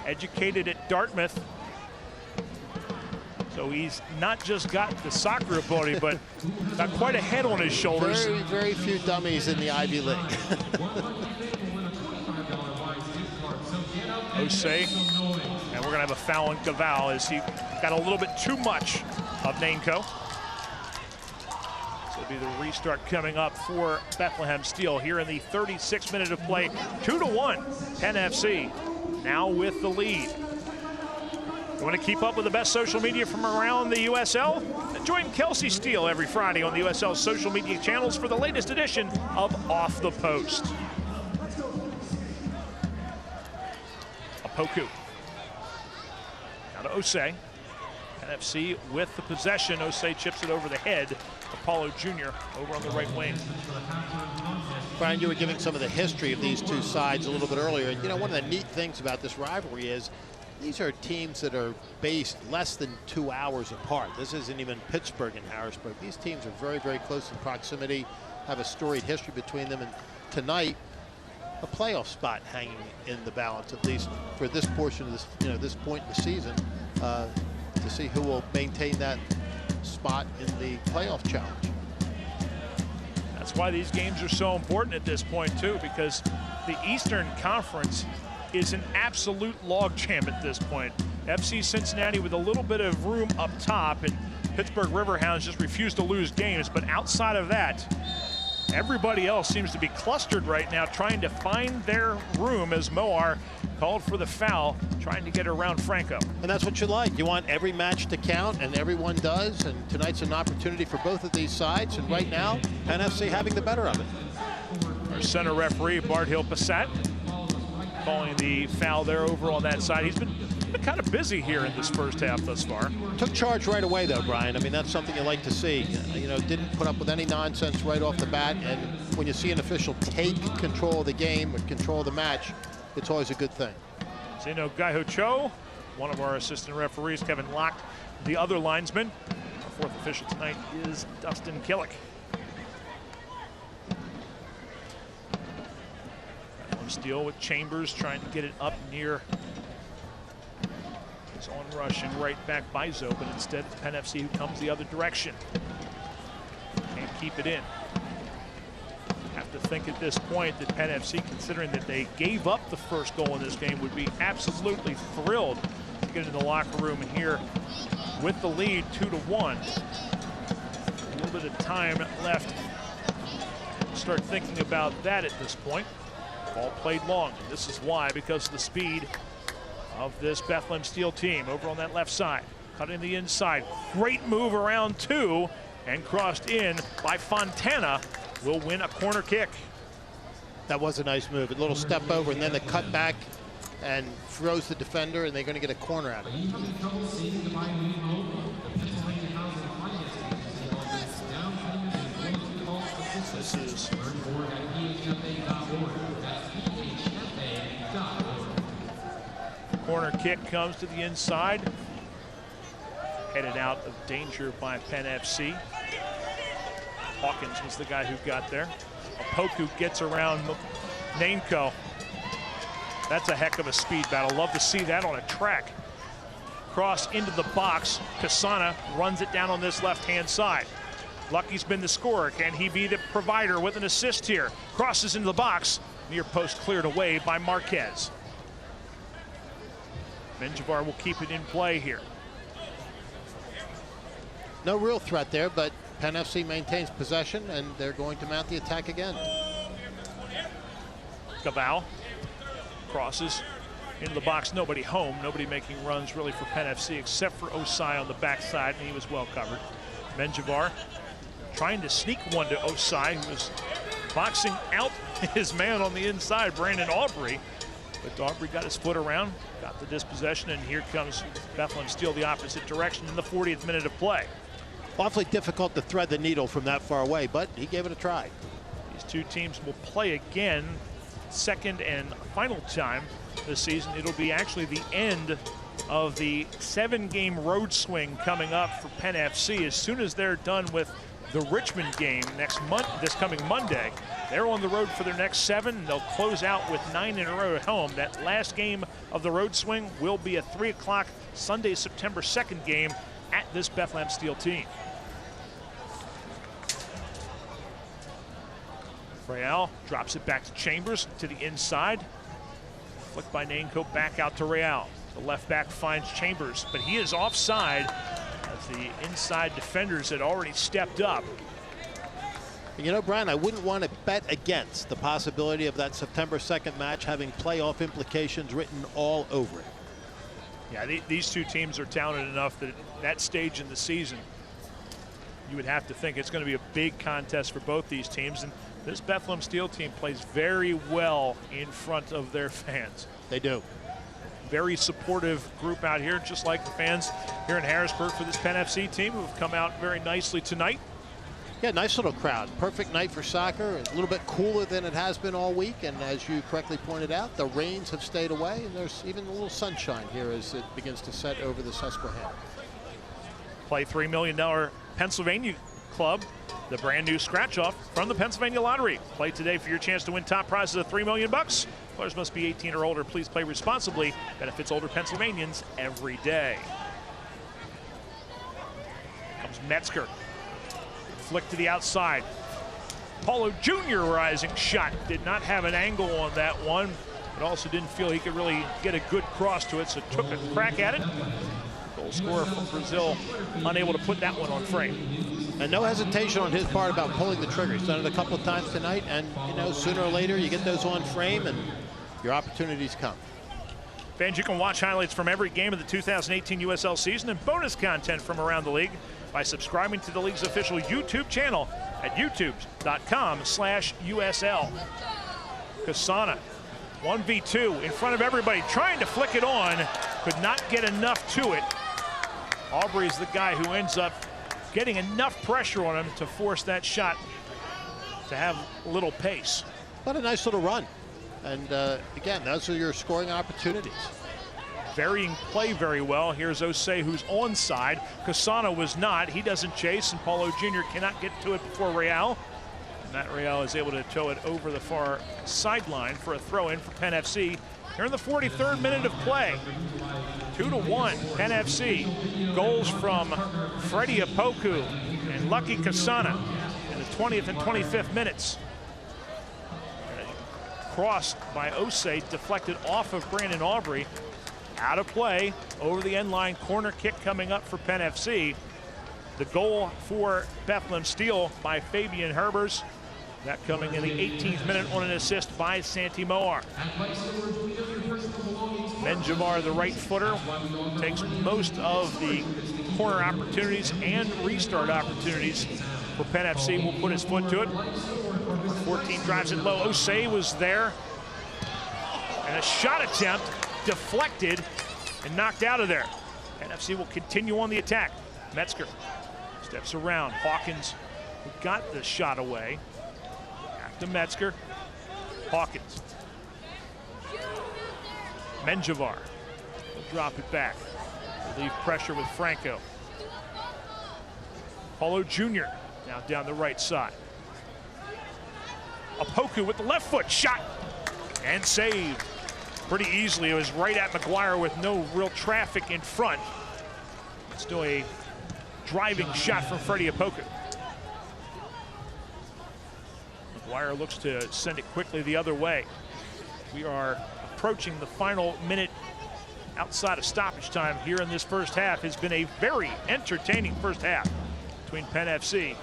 S1: educated at Dartmouth. So he's not just got the soccer ability, but got quite a head on his shoulders.
S2: Very, very few dummies in the Ivy League.
S1: Osei, and we're going to have a foul on Gaval as he got a little bit too much of Nainko. So it'll be the restart coming up for Bethlehem Steel here in the 36th minute of play. 2-1, Penn FC now with the lead. You want to keep up with the best social media from around the USL? Join Kelsey Steele every Friday on the USL's social media channels for the latest edition of Off the Post. Poku. Now to Osei. NFC with the possession. Osei chips it over the head of Paulo Jr. over on the right wing.
S2: Brian, you were giving some of the history of these two sides a little bit earlier. One of the neat things about this rivalry is these are teams that are based less than 2 hours apart. This isn't even Pittsburgh and Harrisburg. These teams are very, very close in proximity, have a storied history between them, and tonight, a playoff spot hanging in the balance, at least for this portion of this, this point in the season, to see who will maintain that spot in the playoff challenge.
S1: That's why these games are so important at this point too, because the Eastern Conference is an absolute logjam at this point. FC Cincinnati with a little bit of room up top, and Pittsburgh Riverhounds just refuse to lose games, but outside of that, everybody else seems to be clustered right now, trying to find their room as Moar called for the foul, trying to get around Franco.
S2: And that's what you like. You want every match to count, and everyone does. And tonight's an opportunity for both of these sides. And right now, Penn FC having the better of it.
S1: Our center referee, Bart Hill-Passat, calling the foul there over on that side. He's been kind of busy here in this first half thus far.
S2: Took charge right away, though, Brian. I mean, that's something you like to see. Didn't put up with any nonsense right off the bat. And when you see an official take control of the game or control of the match, it's always a good thing.
S1: Zeno Gaiho-Cho, one of our assistant referees, Kevin Locke, the other linesman. Our fourth official tonight is Dustin Killick. Steele with Chambers trying to get it up near his on rush and right back by Zo, but instead it's Penn FC who comes the other direction. Can't keep it in. Have to think at this point that Penn FC, considering that they gave up the first goal in this game, would be absolutely thrilled to get into the locker room here with the lead 2-1. A little bit of time left to start thinking about that at this point. Ball played long, and this is why, because of the speed of this Bethlehem Steel team over on that left side. Cutting the inside. Great move around two, and crossed in by Fontana. Will win a corner kick.
S2: That was a nice move. A little step over, and then the cut back and throws the defender, and they're going to get a corner out of it.
S1: This is corner kick comes to the inside. Headed out of danger by Penn FC. Hawkins was the guy who got there. Poku gets around Nainko. That's a heck of a speed battle. Love to see that on a track. Cross into the box. Kasana runs it down on this left-hand side. Lucky's been the scorer. Can he be the provider with an assist here? Crosses into the box. Near post cleared away by Marquez. Menjivar will keep it in play here.
S2: No real threat there, but Penn FC maintains possession, and they're going to mount the attack again.
S1: Cabal crosses into the box. Nobody home. Nobody making runs really for Penn FC except for Osai on the backside, and he was well covered. Menjivar trying to sneak one to Osai, who was boxing out his man on the inside, Brandon Aubrey. But Aubrey got his foot around, got the dispossession, and here comes Bethlehem Steel the opposite direction in the 40th minute of play.
S2: Awfully difficult to thread the needle from that far away, but he gave it a try.
S1: These two teams will play again, second and final time this season. It'll be actually the end of the 7-game road swing coming up for Penn FC. As soon as they're done with the Richmond game this coming Monday, they're on the road for their next 7. They'll close out with 9 in a row at home. That last game of the road swing will be a 3 o'clock Sunday, September 2nd game at this Bethlehem Steel team. Real drops it back to Chambers to the inside. Flicked by Nainco back out to Real. The left back finds Chambers, but he is offside as the inside defenders had already stepped up.
S2: You know, Brian, I wouldn't want to bet against the possibility of that September 2nd match having playoff implications written all over it.
S1: Yeah, these two teams are talented enough that at that stage in the season, you would have to think it's going to be a big contest for both these teams. And this Bethlehem Steel team plays very well in front of their fans.
S2: They do.
S1: Very supportive group out here, just like the fans here in Harrisburg for this Penn FC team, who have come out very nicely tonight.
S2: Yeah, nice little crowd. Perfect night for soccer. A little bit cooler than it has been all week. And as you correctly pointed out, the rains have stayed away. And there's even a little sunshine here as it begins to set over the Susquehanna.
S1: Play $3 million Pennsylvania club, the brand new scratch off from the Pennsylvania Lottery. Play today for your chance to win top prizes of $3 million. Players must be 18 or older. Please play responsibly. Benefits older Pennsylvanians every day. Comes Metzger. Flick to the outside. Paulo Jr. rising shot. Did not have an angle on that one, but also didn't feel he could really get a good cross to it, so took a crack at it. Goal scorer from Brazil unable to put that one on frame.
S2: And no hesitation on his part about pulling the trigger. He's done it a couple of times tonight, and you know, sooner or later you get those on frame and your opportunities come.
S1: Fans, you can watch highlights from every game of the 2018 USL season and bonus content from around the league by subscribing to the league's official YouTube channel at youtube.com/USL. Kasana, 1v2 in front of everybody, trying to flick it on, could not get enough to it. Aubrey is the guy who ends up getting enough pressure on him to force that shot to have a little pace.
S2: But a nice little run. And again, those are your scoring opportunities.
S1: Varying play very well. Here's Osei, who's onside. Kasana was not. He doesn't chase, and Paulo Jr. cannot get to it before Real. And Matt Real is able to tow it over the far sideline for a throw-in for Penn FC. Here in the 43rd minute of play. 2-1, Penn FC. Goals from Freddie Apoku and Lucky Kasana in the 20th and 25th minutes. Crossed by Osei, deflected off of Brandon Aubrey. Out of play, over the end line, corner kick coming up for Penn FC. The goal for Bethlehem Steel by Fabian Herbers. That coming in the 18th minute on an assist by Santi Moar. Menjivar, the right footer, takes most of the corner opportunities and restart opportunities for Penn FC. Will put his foot to it. 14 drives it low. Osei was there. And a shot attempt deflected and knocked out of there. NFC will continue on the attack. Metzger steps around. Hawkins, who got the shot away. Back to Metzger. Hawkins. Menjivar will drop it back. Relieve pressure with Franco. Paulo Jr. now down the right side. Apoku with the left foot, shot and saved pretty easily. It was right at McGuire with no real traffic in front. Still a driving shot from Freddie Apoku. Wire looks to send it quickly the other way. We are approaching the final minute outside of stoppage time here in this first half. It's been a very entertaining first half between Penn FC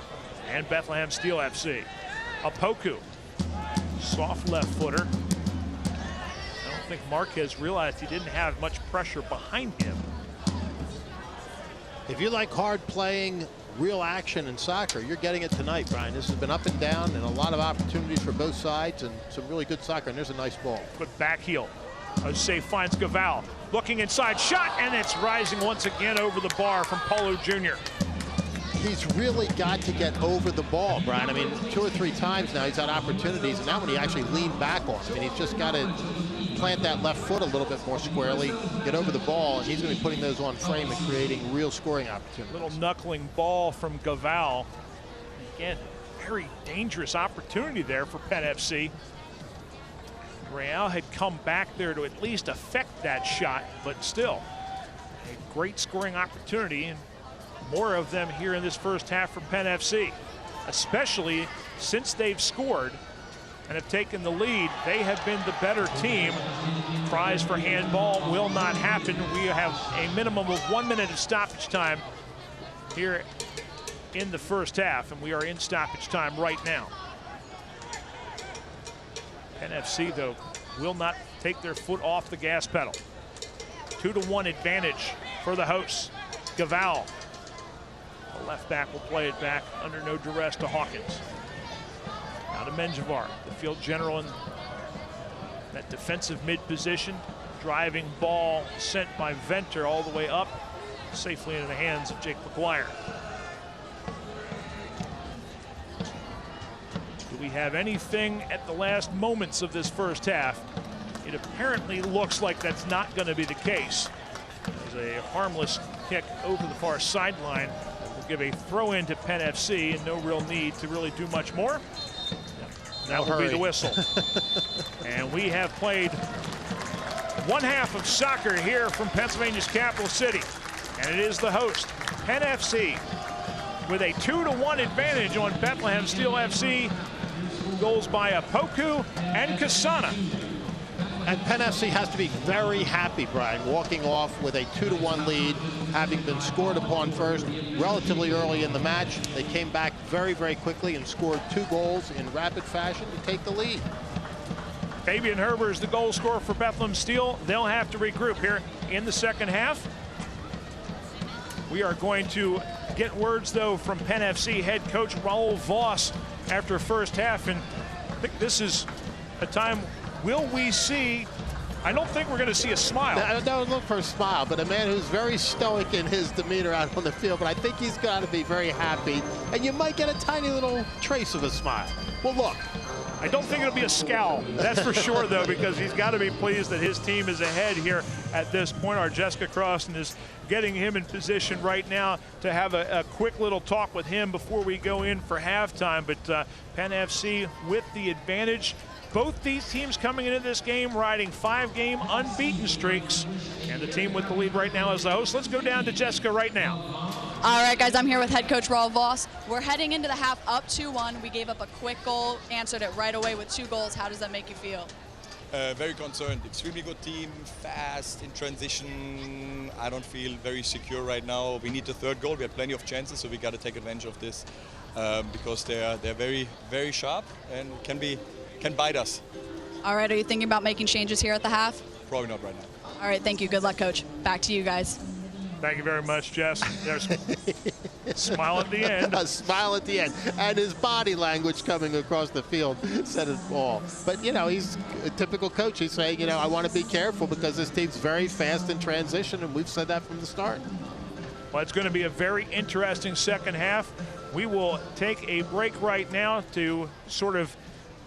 S1: and Bethlehem Steel FC. Opoku, soft left footer. I don't think Marquez realized he didn't have much pressure behind him.
S2: If you like hard playing, real action in soccer, you're getting it tonight, Brian. This has been up and down and a lot of opportunities for both sides and some really good soccer, and there's a nice ball.
S1: Good back heel. Jose finds Gaval, looking inside, shot, and it's rising once again over the bar from Paulo Jr.
S2: He's really got to get over the ball, Brian. I mean, 2 or 3 times now he's had opportunities, and now when he actually leaned back on, I mean, he's just got to plant that left foot a little bit more squarely, get over the ball, and he's going to be putting those on frame and creating real scoring opportunities.
S1: Little knuckling ball from Gaval. Again, very dangerous opportunity there for Penn FC. Real had come back there to at least affect that shot, but still a great scoring opportunity, and more of them here in this first half for Penn FC, especially since they've scored and have taken the lead. They have been the better team. Tries for handball will not happen. We have a minimum of 1 minute of stoppage time here in the first half, and we are in stoppage time right now. Penn FC, though, will not take their foot off the gas pedal. 2-1 advantage for the hosts. Gaval, the left back, will play it back under no duress to Hawkins. Now to Menjivar, the field general in that defensive mid position. Driving ball sent by Venter all the way up, safely into the hands of Jake McGuire. Do we have anything at the last moments of this first half? It apparently looks like that's not going to be the case. There's a harmless kick over the far sideline. Will give a throw in to Penn FC, and no real need to really do much more. That will be the whistle. And we have played one half of soccer here from Pennsylvania's capital city, and it is the host, Penn FC, with a 2-1 advantage on Bethlehem Steel FC. Goals by Opoku and Kasana.
S2: And Penn FC has to be very happy, Brian, walking off with a 2-1 lead, having been scored upon first relatively early in the match. They came back very, very quickly and scored 2 goals in rapid fashion to take the lead.
S1: Fabian Herber is the goal scorer for Bethlehem Steel. They'll have to regroup here in the second half. We are going to get words, though, from Penn FC head coach Raul Voss after first half, and I think this is a time. Will we see? I don't think we're going to see a smile.
S2: I don't look for a smile, but a man who's very stoic in his demeanor out on the field. But I think he's got to be very happy, and you might get a tiny little trace of a smile. Well, look.
S1: I don't think it'll be a scowl, that's for sure, though, because he's got to be pleased that his team is ahead here at this point. Our Jessica Crossan is getting him in position right now to have a quick little talk with him before we go in for halftime. But Penn FC with the advantage. Both these teams coming into this game riding 5-game unbeaten streaks, and the team with the lead right now is the host. Let's go down to Jessica right now.
S8: All right, guys, I'm here with head coach Raul Voss. We're heading into the half up 2-1. We gave up a quick goal, answered it right away with 2 goals. How does that make you feel?
S9: Very concerned. Extremely good team, fast in transition. I don't feel very secure right now. We need the 3rd goal. We have plenty of chances, so we got to take advantage of this because they're very, very sharp and can bite us.
S8: All right, are you thinking about making changes here at the half?
S9: Probably not right now.
S8: All right, thank you. Good luck, coach. Back to you guys.
S1: Thank you very much, Jess. There's a smile at the end.
S2: A smile at the end. And his body language coming across the field said it all. But, you know, he's a typical coach. He's saying, you know, I want to be careful because this team's very fast in transition, and we've said that from the start.
S1: Well, it's going to be a very interesting second half. We will take a break right now to sort of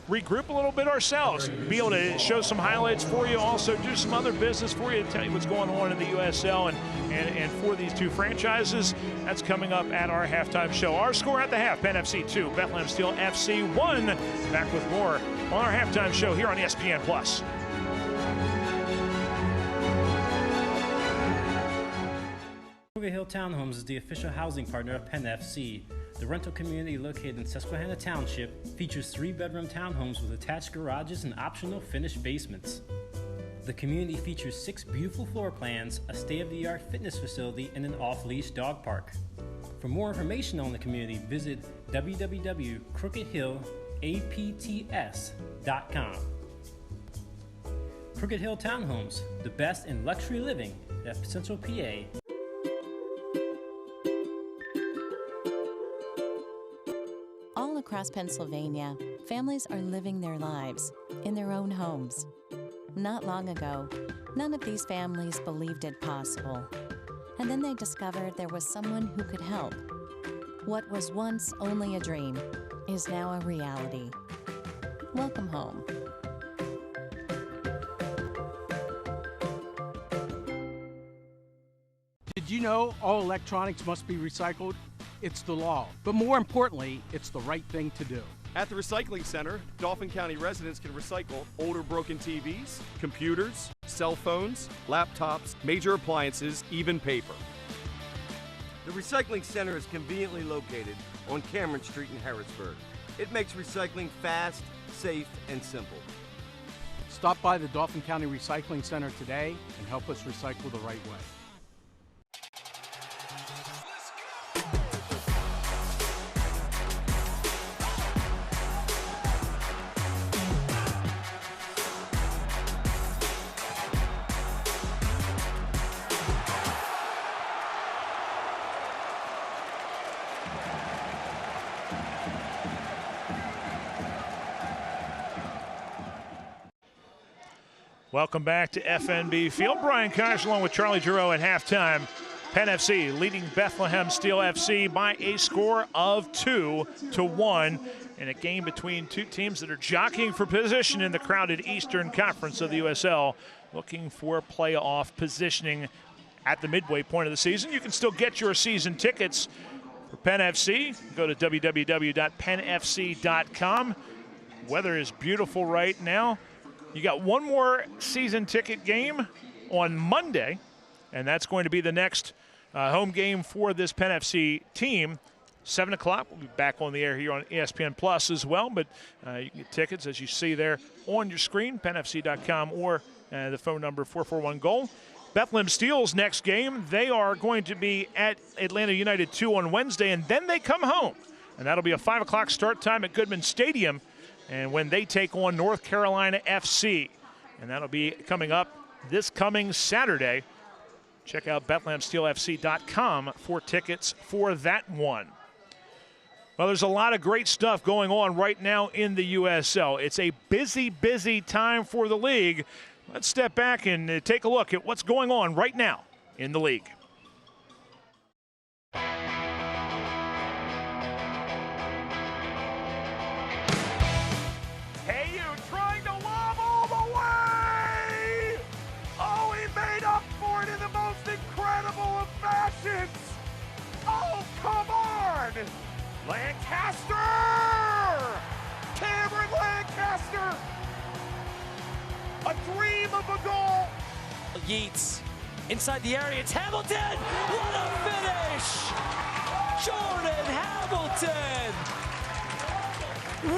S1: regroup a little bit ourselves, be able to show some highlights for you, also do some other business for you, to tell you what's going on in the USL and for these 2 franchises. That's coming up at our halftime show. Our score at the half, Penn FC 2, Bethlehem Steel FC 1. Back with more on our halftime show here on ESPN+.
S6: Hill Townhomes is the official housing partner of Penn FC. The rental community located in Susquehanna Township features 3-bedroom townhomes with attached garages and optional finished basements. The community features 6 beautiful floor plans, a state-of-the-art fitness facility, and an off-leash dog park. For more information on the community, visit www.crookedhillapts.com. Crooked Hill Townhomes, the best in luxury living at Central PA.
S7: All across Pennsylvania, families are living their lives in their own homes. Not long ago, none of these families believed it possible. And then they discovered there was someone who could help. What was once only a dream is now a reality. Welcome home.
S3: Did you know all electronics must be recycled? It's the law. But more importantly, it's the right thing to do.
S4: At the recycling center, Dauphin County residents can recycle older broken TVs, computers, cell phones, laptops, major appliances, even paper.
S5: The recycling center is conveniently located on Cameron Street in Harrisburg. It makes recycling fast, safe, and simple.
S3: Stop by the Dauphin County Recycling Center today and help us recycle the right way.
S1: Welcome back to FNB Field. Brian Kosh along with Charlie Giroux at halftime. Penn FC leading Bethlehem Steel FC by a score of 2-1 in a game between two teams that are jockeying for position in the crowded Eastern Conference of the USL, looking for playoff positioning at the midway point of the season. You can still get your season tickets for Penn FC. Go to www.pennfc.com. Weather is beautiful right now. You got one more season ticket game on Monday, and that's going to be the next home game for this Penn FC team. 7 o'clock, we'll be back on the air here on ESPN Plus as well, but you can get tickets, as you see there on your screen, pennfc.com, or the phone number 441-GOAL. Bethlehem Steel's next game, they are going to be at Atlanta United 2 on Wednesday, and then they come home. And that'll be a 5 o'clock start time at Goodman Stadium, and when they take on North Carolina FC. And that'll be coming up this coming Saturday. Check out BethlehemSteelFC.com for tickets for that one. Well, there's a lot of great stuff going on right now in the USL. It's a busy, busy time for the league. Let's step back and take a look at what's going on right now in the league.
S10: Oh, come on! Lancaster! Cameron Lancaster! A dream of a goal!
S11: Yeats inside the area. It's Hamilton! What a finish! Jordan Hamilton!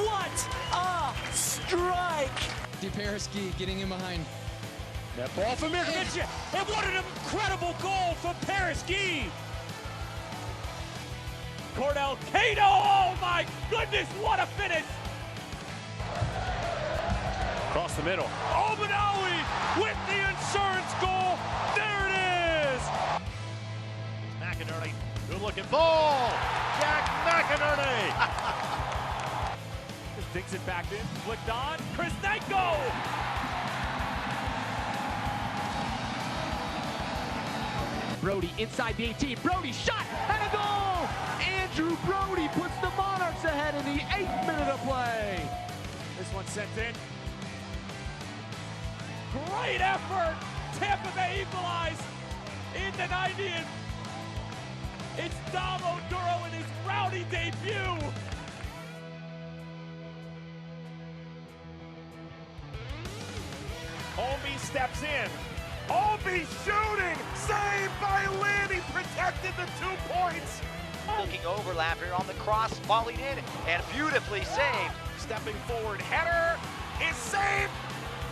S11: What a strike!
S12: DePariski getting in behind.
S10: That ball from Mirkovic, and what an incredible goal from Paraski! Cordell Cato, oh my goodness, what a finish! Across the middle, Obanawi with the insurance goal, there it is! McInerney, good looking ball, Jack McInerney! Just dinks it back in, flicked on, Krisnenko! Brody inside the 18. Brody shot and a goal! Andrew Brody puts the Monarchs ahead in the 8th minute of play. This one sent in. Great effort! Tampa Bay equalized in the 90th. It's Damo Duro in his rowdy debut. Obi steps in. Obi shooting! Saved by Lynn! He protected the 2 points!
S13: looking overlap here on the cross, volleyed in, and beautifully saved.
S10: Stepping forward, header is saved.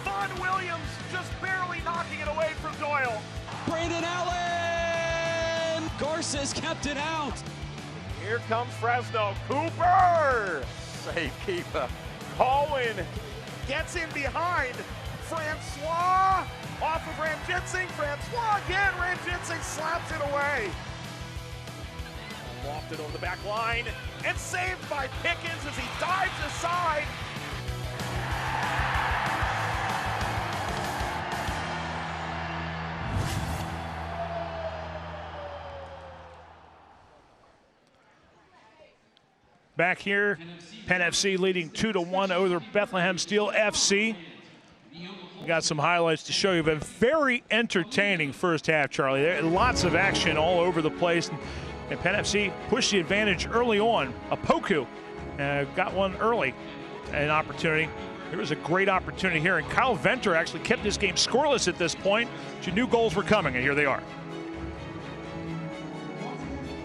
S10: Von Williams just barely knocking it away from Doyle.
S11: Brandon Allen! Garces kept it out.
S10: Here comes Fresno. Cooper! Safe keeper. Cohen gets in behind. Francois off of Ramjinsing. Francois again. Ramjinsing slaps it away. Lofted over the back line and saved by Pickens as he dives aside.
S1: Back here, Penn FC leading 2-1 over Bethlehem Steel FC. We got some highlights to show you, but very entertaining first half, Charlie. There lots of action all over the place, and Penn FC pushed the advantage early on. Apoku got one early, an opportunity. There was a great opportunity here, and Kyle Venter actually kept this game scoreless at this point. You knew goals were coming, and here they are.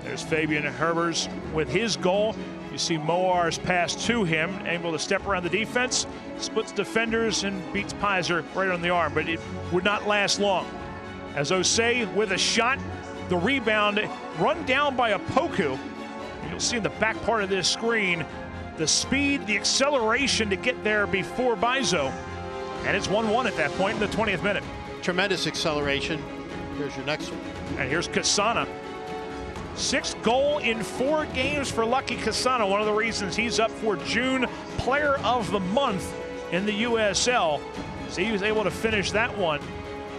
S1: There's Fabian Herbers with his goal. You see Moar's pass to him, able to step around the defense, splits defenders and beats Pizer right on the arm, but it would not last long. As Osei with a shot, the rebound run down by Apoku. You'll see in the back part of this screen the speed, the acceleration to get there before Bizo. And it's 1-1 at that point in the 20th minute.
S2: Tremendous acceleration. Here's your next one.
S1: And here's Kasana. 6th goal in 4 games for Lucky Kasana. One of the reasons he's up for June Player of the Month in the USL. So he was able to finish that one.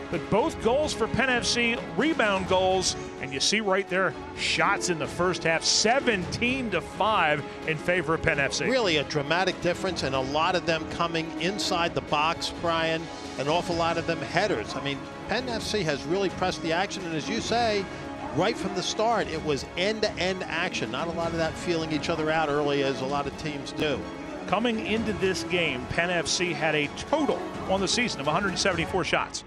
S1: But both goals for Penn FC, rebound goals. And you see right there, shots in the first half, 17-5 in favor of Penn FC.
S2: Really a dramatic difference, and a lot of them coming inside the box, Brian. An awful lot of them headers. I mean, Penn FC has really pressed the action, and as you say, right from the start, it was end-to-end action. Not a lot of that feeling each other out early as a lot of teams do.
S1: Coming into this game, Penn FC had a total on the season of 174 shots.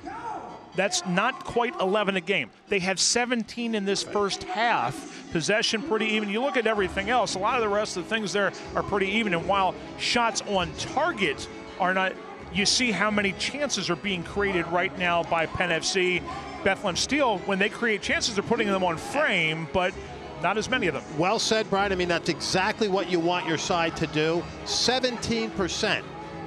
S1: That's not quite 11 a game. They have 17 in this first half. Possession pretty even. You look at everything else, a lot of the rest of the things there are pretty even. And while shots on target are not, you see how many chances are being created right now by Penn FC. Bethlehem Steel, when they create chances, they're putting them on frame, but not as many of them.
S2: Well said, Brian. I mean, that's exactly what you want your side to do. 17%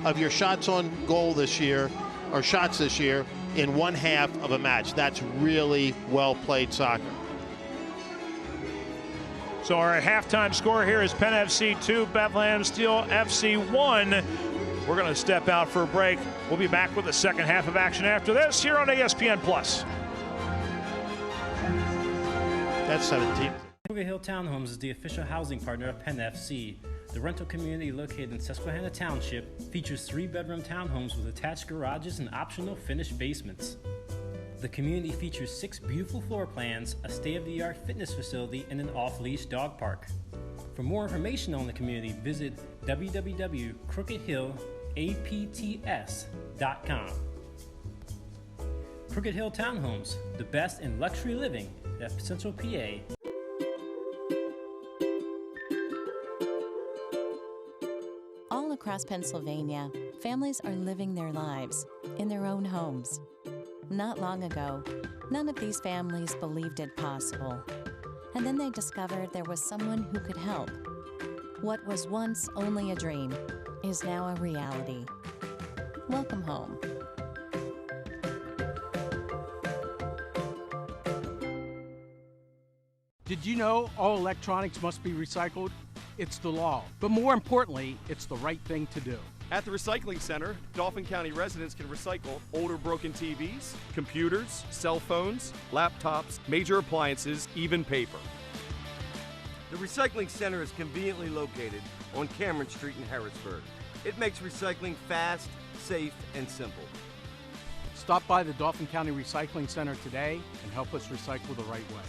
S2: of your shots on goal this year, or shots this year, in one half of a match. That's really well played soccer.
S1: So our halftime score here is Penn FC 2, Bethlehem Steel FC 1. We're going to step out for a break. We'll be back with the second half of action after this here on ESPN+.
S2: That's 17.
S6: Cougar Hill Townhomes is the official housing partner of Penn FC. The rental community located in Susquehanna Township features 3-bedroom townhomes with attached garages and optional finished basements. The community features 6 beautiful floor plans, a state-of-the-art fitness facility, and an off-leash dog park. For more information on the community, visit www.crookedhillapts.com. Crooked Hill Townhomes, the best in luxury living at Central PA.
S7: All across Pennsylvania, families are living their lives in their own homes. Not long ago, none of these families believed it possible. And then they discovered there was someone who could help. What was once only a dream is now a reality. Welcome home.
S3: Did you know all electronics must be recycled? It's the law. But more importantly, it's the right thing to do.
S4: At the Recycling Center, Dauphin County residents can recycle older broken TVs, computers, cell phones, laptops, major appliances, even paper.
S5: The Recycling Center is conveniently located on Cameron Street in Harrisburg. It makes recycling fast, safe, and simple.
S3: Stop by the Dauphin County Recycling Center today and help us recycle the right way.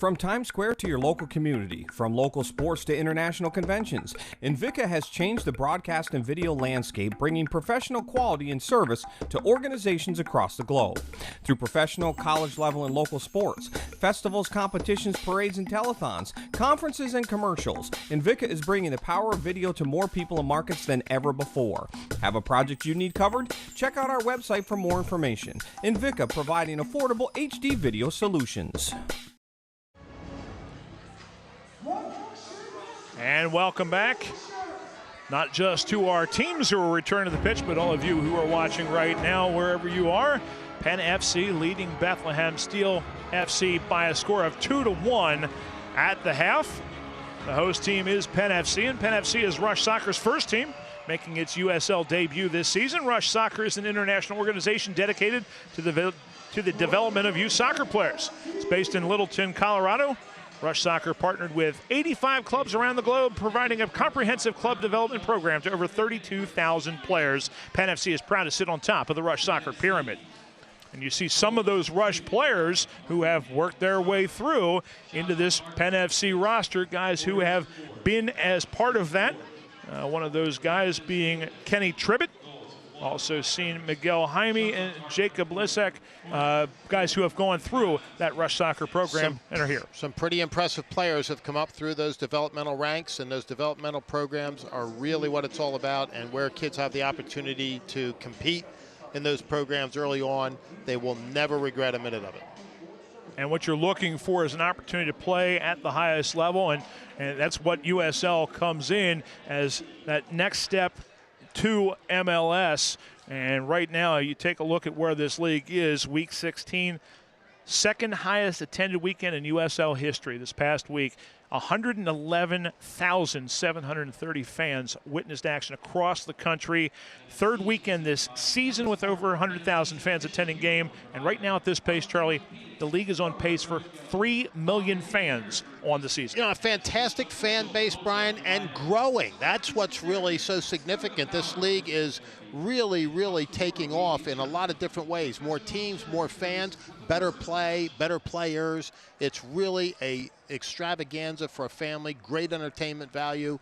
S14: From Times Square to your local community, from local sports to international conventions, Invicta has changed the broadcast and video landscape, bringing professional quality and service to organizations across the globe. Through professional, college level, and local sports, festivals, competitions, parades, and telethons, conferences, and commercials, Invicta is bringing the power of video to more people and markets than ever before. Have a project you need covered? Check out our website for more information. Invicta, providing affordable HD video solutions.
S1: And welcome back, not just to our teams who are returning to the pitch, but all of you who are watching right now, wherever you are. Penn FC leading Bethlehem Steel FC by a score of 2-1 at the half. The host team is Penn FC, and Penn FC is Rush Soccer's first team, making its USL debut this season. Rush Soccer is an international organization dedicated to the development of youth soccer players. It's based in Littleton, Colorado. Rush Soccer partnered with 85 clubs around the globe, providing a comprehensive club development program to over 32,000 players. Penn FC is proud to sit on top of the Rush Soccer pyramid. And you see some of those Rush players who have worked their way through into this Penn FC roster, guys who have been as part of that. One of those guys being Kenny Tribbett. Also seen Miguel Jaime and Jacob Lisek, guys who have gone through that Rush Soccer program and are here.
S2: Some pretty impressive players have come up through those developmental ranks, and those developmental programs are really what it's all about, and where kids have the opportunity to compete in those programs early on, they will never regret a minute of it.
S1: And what you're looking for is an opportunity to play at the highest level, and that's what USL comes in as that next step to MLS. And right now you take a look at where this league is. Week 16, second highest attended weekend in USL history this past week. 111,730 fans witnessed action across the country. Third weekend this season with over 100,000 fans attending game. And right now at this pace, Charlie, the league is on pace for 3 million fans on the season.
S2: You know, a fantastic fan base, Brian, and growing. That's what's really so significant. This league is really, really taking off in a lot of different ways. More teams, more fans, better play, better players. It's really a extravaganza for a family, great entertainment value.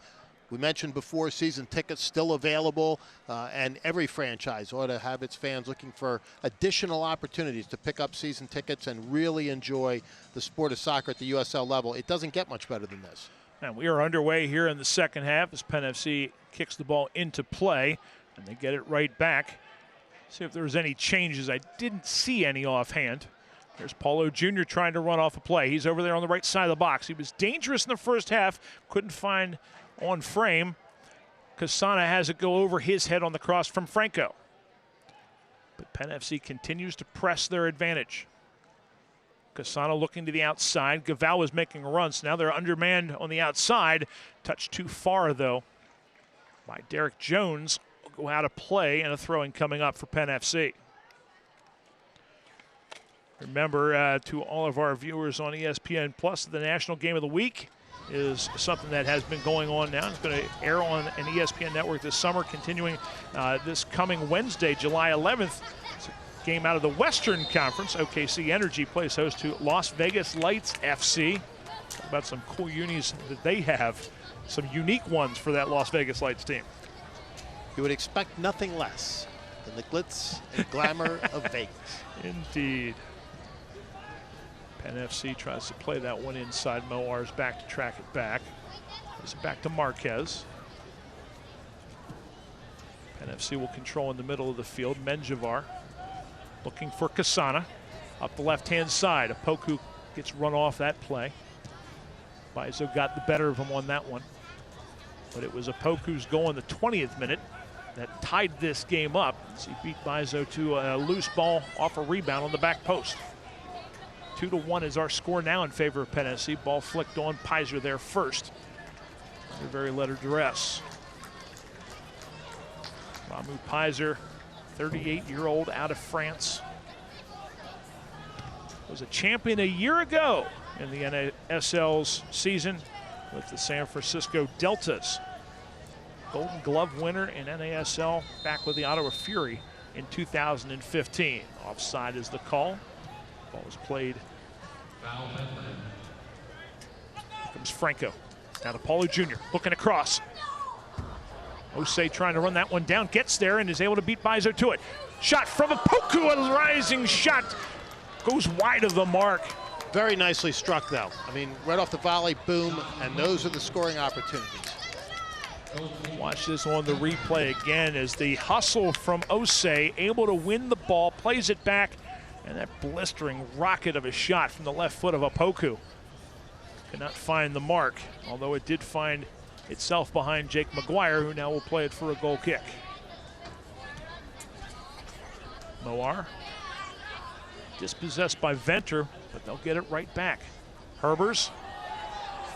S2: We mentioned before, season tickets still available, and every franchise ought to have its fans looking for additional opportunities to pick up season tickets and really enjoy the sport of soccer at the USL level. It doesn't get much better than this.
S1: And we are underway here in the second half as Penn FC kicks the ball into play, and they get it right back. See if there's any changes. I didn't see any offhand. There's Paulo Jr. trying to run off a play. He's over there on the right side of the box. He was dangerous in the first half, couldn't find on frame. Casana has it go over his head on the cross from Franco. But Penn FC continues to press their advantage. Casana looking to the outside. Gaval was making a run, so now they're undermanned on the outside. Touched too far, though, by Derek Jones. Will go out of play, and a throwing coming up for Penn FC. Remember, to all of our viewers on ESPN Plus, the National Game of the Week is something that has been going on now. It's going to air on an ESPN network this summer, continuing this coming Wednesday, July 11th. It's a game out of the Western Conference. OKC Energy plays host to Las Vegas Lights FC. Talk about some cool unis that they have, some unique ones for that Las Vegas Lights team.
S2: You would expect nothing less than the glitz and glamour of Vegas.
S1: Indeed. Penn FC tries to play that one inside. Moar's back to track it back. It's back to Marquez. Penn FC will control in the middle of the field. Menjivar looking for Casana. Up the left-hand side. Opoku gets run off that play. Bizo got the better of him on that one. But it was Opoku's goal in the 20th minute that tied this game up as he beat Bizo to a loose ball off a rebound on the back post. 2-1 is our score now in favor of Penn FC. Ball flicked on. Pizer there first. Under very letter duress. Ramu Pizer, 38-year-old out of France. Was a champion a year ago in the NASL's season with the San Francisco Deltas. Golden Glove winner in NASL, back with the Ottawa Fury in 2015. Offside is the call. Ball was played Comes Franco. Now to Paulie Jr. looking across. Osei trying to run that one down. Gets there and is able to beat Bizo to it. Shot from Opoku, a rising shot. Goes wide of the mark.
S2: Very nicely struck, though. I mean, right off the volley, boom, and those are the scoring opportunities.
S1: Watch this on the replay again as the hustle from Osei, able to win the ball, plays it back, and that blistering rocket of a shot from the left foot of Opoku. Could not find the mark, although it did find itself behind Jake McGuire, who now will play it for a goal kick. Moar dispossessed by Venter, but they'll get it right back. Herbers,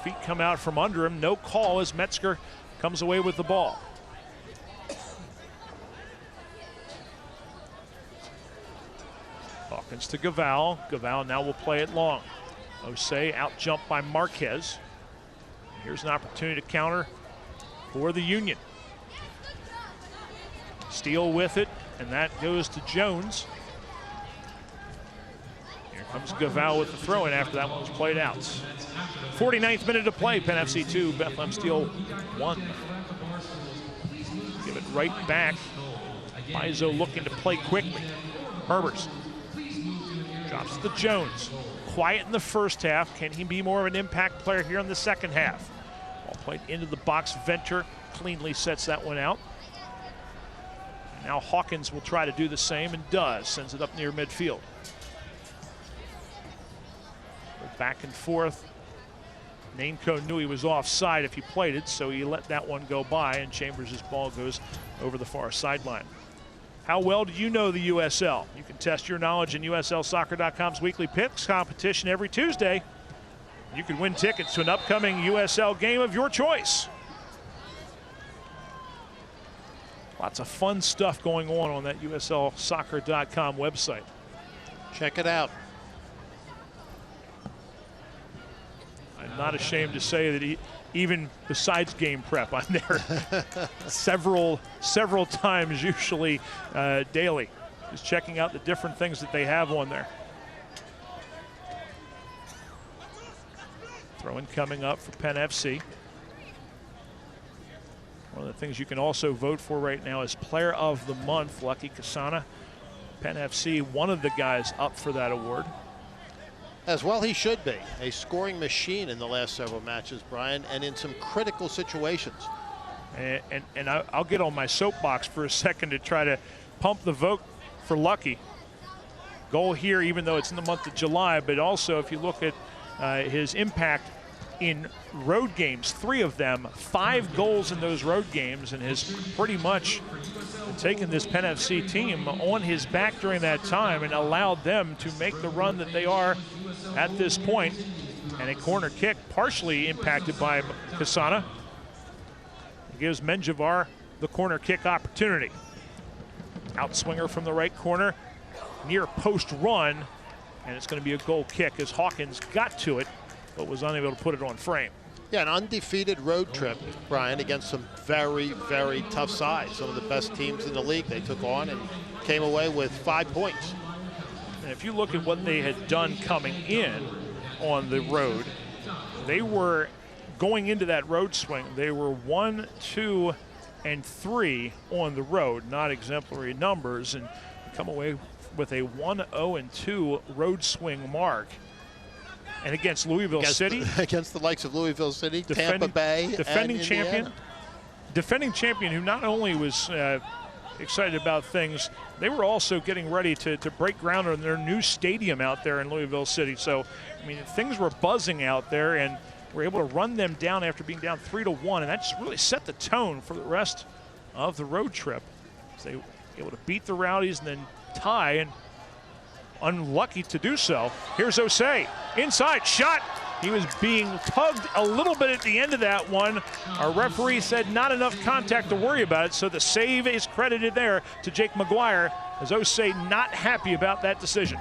S1: feet come out from under him, no call as Metzger comes away with the ball. Hawkins to Gaval. Gaval now will play it long. Osei out jumped by Marquez. Here's an opportunity to counter for the Union. Steele with it, and that goes to Jones. Here comes Gaval with the throw in after that one was played out. 49th minute of play, Penn FC 2, Bethlehem Steel 1. Give it right back. Bizo looking to play quickly. Herbers drops to Jones. Quiet in the first half. Can he be more of an impact player here in the second half? Ball played into the box. Venter cleanly sets that one out. Now Hawkins will try to do the same and does. Sends it up near midfield. Back and forth. Nainco knew he was offside if he played it, so he let that one go by, and Chambers' ball goes over the far sideline. How well do you know the USL? You can test your knowledge in USLsoccer.com's weekly picks competition every Tuesday. You can win tickets to an upcoming USL game of your choice. Lots of fun stuff going on that USLsoccer.com website.
S2: Check it out.
S1: I'm not ashamed to say that even besides game prep, I'm there several times, usually daily, just checking out the different things that they have on there. Throw-in coming up for Penn FC. One of the things you can also vote for right now is Player of the Month, Lucky Kasana. Penn FC, one of the guys up for that award.
S2: As well he should be. A scoring machine in the last several matches, Brian, and in some critical situations.
S1: And I'll get on my soapbox for a second to try to pump the vote for Lucky. Goal here, even though it's in the month of July, but also if you look at his impact in road games, 3 of them, 5 goals in those road games, and has pretty much taken this Penn FC team on his back during that time and allowed them to make the run that they are at this point. And a corner kick partially impacted by Kasana. It gives Menjivar the corner kick opportunity. Outswinger from the right corner, near post run, and it's going to be a goal kick as Hawkins got to it but was unable to put it on frame.
S2: Yeah, an undefeated road trip, Brian, against some very, very tough sides. Some of the best teams in the league they took on and came away with 5 points.
S1: And if you look at what they had done coming in on the road, they were going into that road swing. They were 1, 2, and 3 on the road, not exemplary numbers, and come away with a 1-0-2 road swing mark. And against Louisville City.
S2: Against the likes of Louisville City, Tampa Bay,
S1: defending
S2: and
S1: champion. Defending champion who not only was excited about things, they were also getting ready to break ground on their new stadium out there in Louisville City. So, I mean, things were buzzing out there, and were able to run them down after being down 3-1, and that just really set the tone for the rest of the road trip. So they were able to beat the Rowdies and then tie, and unlucky to do so. Here's Osei, inside shot. He was being tugged a little bit at the end of that one. Our referee said not enough contact to worry about it, so the save is credited there to Jake McGuire, as Osei not happy about that decision.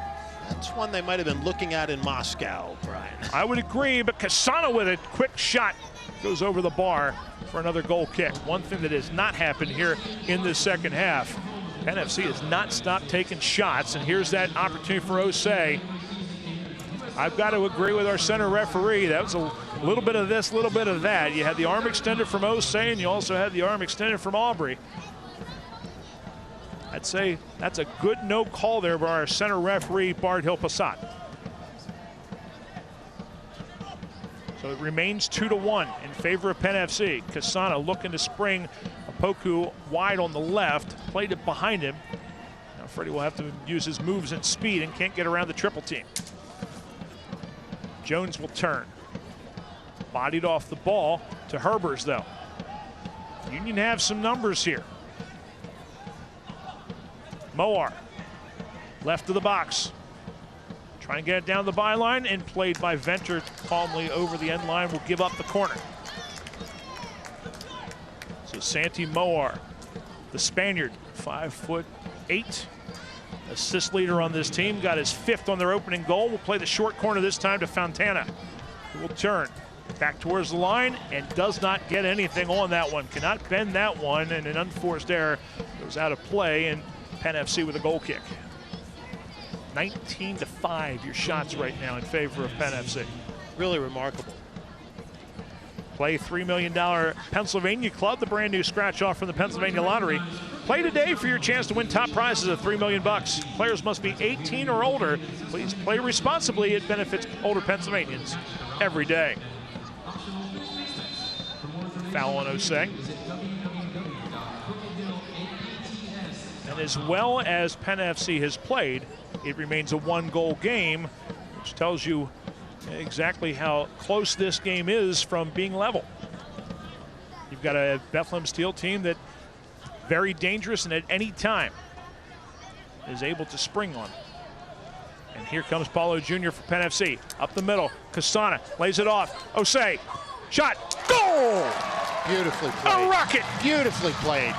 S2: That's one they might have been looking at in Moscow, Brian.
S1: I would agree, but Kasana with a quick shot goes over the bar for another goal kick. One thing that has not happened here in the second half. Penn FC has not stopped taking shots, and here's that opportunity for Osei. I've got to agree with our center referee. That was a little bit of this, a little bit of that. You had the arm extended from Osei, and you also had the arm extended from Aubrey. I'd say that's a good no call there by our center referee, Bart Hill-Passat. So it remains 2-1 in favor of Penn FC. Kasana looking to spring Opoku wide on the left, played it behind him. Now Freddie will have to use his moves and speed and can't get around the triple team. Jones will turn. Bodied off the ball to Herbers though. Union have some numbers here. Moar, left of the box. Trying to get it down the byline and played by Venter calmly over the end line, will give up the corner. So Santi Moar, the Spaniard, 5'8", assist leader on this team, got his 5th on their opening goal. Will play the short corner this time to Fontana, who will turn back towards the line and does not get anything on that one. Cannot bend that one, and an unforced error goes out of play, and Penn FC with a goal kick. 19-5 your shots right now in favor of Penn FC.
S2: Really remarkable.
S1: Play $3 million Pennsylvania Club, the brand new scratch off from the Pennsylvania Lottery. Play today for your chance to win top prizes of $3 million. Players must be 18 or older. Please play responsibly. It benefits older Pennsylvanians every day. Foul on Osei. And as well as Penn FC has played, it remains a 1-goal game, which tells you exactly how close this game is from being level. You've got a Bethlehem Steel team that very dangerous and at any time is able to spring on. And here comes Paulo Jr. for Penn FC. Up the middle, Kasana lays it off. Osei, shot, goal!
S2: Beautifully played.
S1: A rocket!
S2: Beautifully played.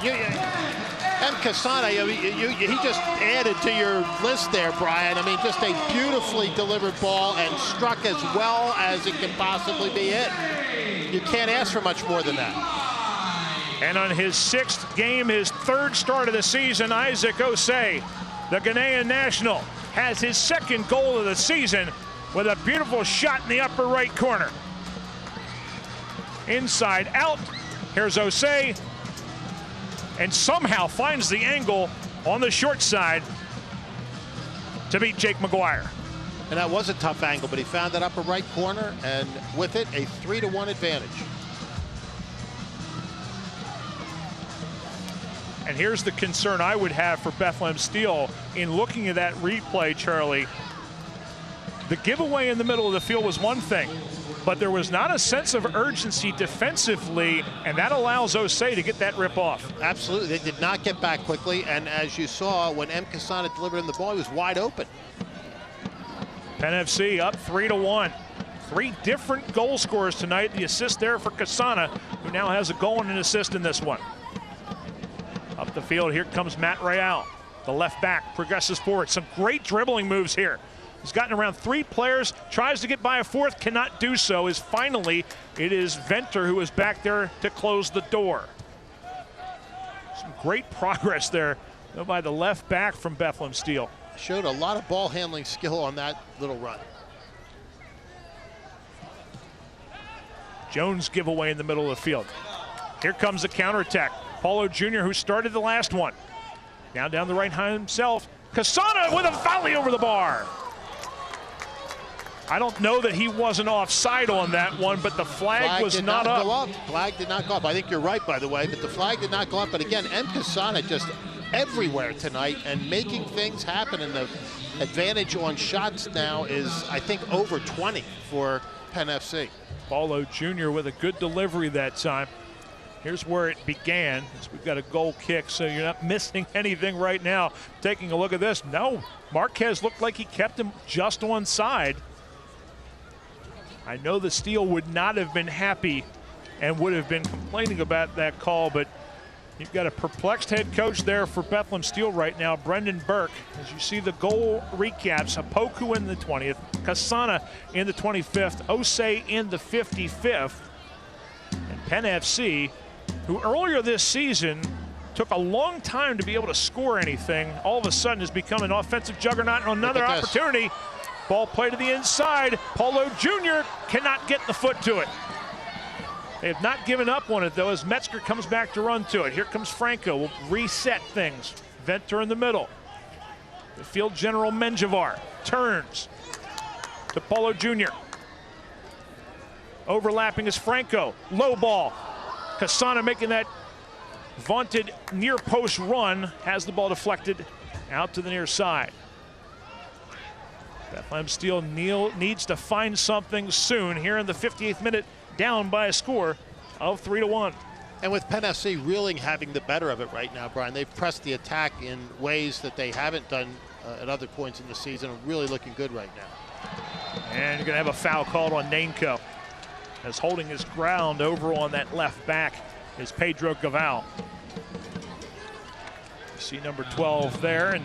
S2: And Kasana, he just added to your list there, Brian. I mean, just a beautifully delivered ball and struck as well as it can possibly be hit. You can't ask for much more than that.
S1: And on his 6th game, his 3rd start of the season, Isaac Osei, the Ghanaian national, has his 2nd goal of the season with a beautiful shot in the upper right corner. Inside out, here's Osei, and somehow finds the angle on the short side to beat Jake McGuire.
S2: And that was a tough angle, but he found that upper right corner, and with it, a 3-1 advantage.
S1: And here's the concern I would have for Bethlehem Steel in looking at that replay, Charlie. The giveaway in the middle of the field was one thing, but there was not a sense of urgency defensively, and that allows Osei to get that rip off.
S2: Absolutely, they did not get back quickly, and as you saw, when M. Kasana delivered him the ball, he was wide open.
S1: Penn FC up 3-1. 3 different goal scorers tonight. The assist there for Kasana, who now has a goal and an assist in this one. Up the field, here comes Matt Real. The left back progresses forward. Some great dribbling moves here. He's gotten around 3 players, tries to get by a 4th, cannot do so, as finally it is Venter who is back there to close the door. Some great progress there by the left back from Bethlehem Steel.
S2: Showed a lot of ball handling skill on that little run.
S1: Jones giveaway in the middle of the field. Here comes the counterattack. Paulo Jr., who started the last one. Now down the right hand himself. Kasana with a volley over the bar. I don't know that he wasn't offside on that one, but the flag was not up.
S2: Go up. Flag did not go up. I think you're right, by the way, but the flag did not go up. But again, M. Kasana just everywhere tonight and making things happen, and the advantage on shots now is, I think, over 20 for Penn FC.
S1: Paulo Jr. with a good delivery that time. Here's where it began. We've got a goal kick, so you're not missing anything right now. Taking a look at this, no, Marquez looked like he kept him just onside. I know the Steel would not have been happy and would have been complaining about that call, but you've got a perplexed head coach there for Bethlehem Steel right now, Brendan Burke. As you see the goal recaps, Opoku in the 20th, Kasana in the 25th, Osei in the 55th, and Penn FC, who earlier this season took a long time to be able to score anything, all of a sudden has become an offensive juggernaut. And another opportunity Ball play to the inside. Paulo Jr. cannot get the foot to it. They have not given up on it, though, as Metzger comes back to run to it. Here comes Franco. Will reset things. Venter in the middle. The field general Menjivar turns to Paulo Jr. Overlapping is Franco. Low ball. Casana making that vaunted near post run. Has the ball deflected out to the near side. Bethlehem Steel needs to find something soon here in the 58th minute, down by a score of 3-1.
S2: And with Penn FC really having the better of it right now, Brian, they've pressed the attack in ways that they haven't done at other points in the season, and really looking good right now.
S1: And you're going to have a foul called on Nainko, as holding his ground over on that left back is Pedro Gaval. You see number 12 there, and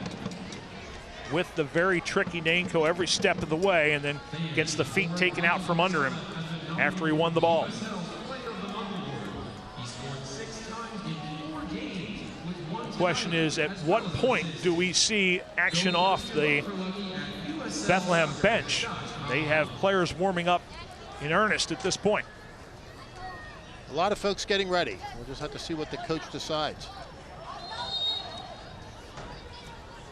S1: with the very tricky Nainko every step of the way, and then gets the feet taken out from under him after he won the ball. Question is, at what point do we see action off the Bethlehem bench? They have players warming up in earnest at this point.
S2: A lot of folks getting ready. We'll just have to see what the coach decides.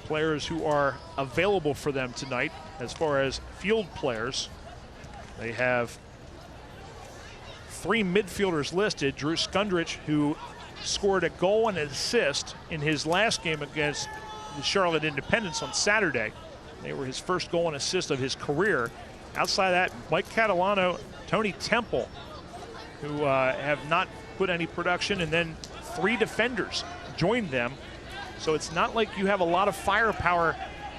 S1: Players who are available for them tonight, as far as field players, they have 3 midfielders listed. Drew Skundrich, who scored a goal and an assist in his last game against the Charlotte Independence on Saturday. They were his first goal and assist of his career. Outside of that, Mike Catalano, Tony Temple, who have not put any production, and then 3 defenders joined them. So it's not like you have a lot of firepower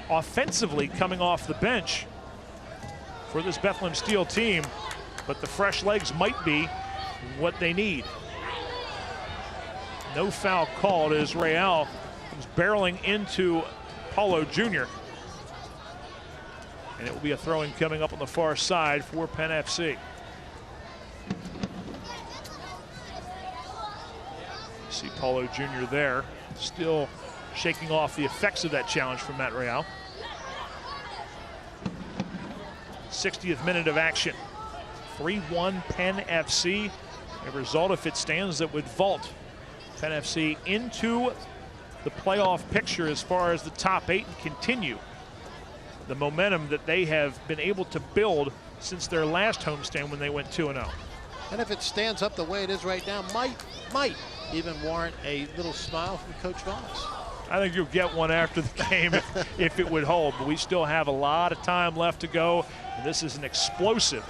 S1: offensively coming off the bench for this Bethlehem Steel team, but the fresh legs might be what they need. No foul called as Real comes barreling into Paulo Jr. And it will be a throw-in coming up on the far side for Penn FC. See Paulo Jr. there, still shaking off the effects of that challenge from Matt Real. 60th minute of action. 3-1 Penn FC. A result, if it stands, that would vault Penn FC into the playoff picture as far as the top 8 and continue the momentum that they have been able to build since their last homestand when they went 2-0.
S2: And if it stands up the way it is right now, might even warrant a little smile from Coach Voss.
S1: I think you'll get one after the game if it would hold, but we still have a lot of time left to go. And this is an explosive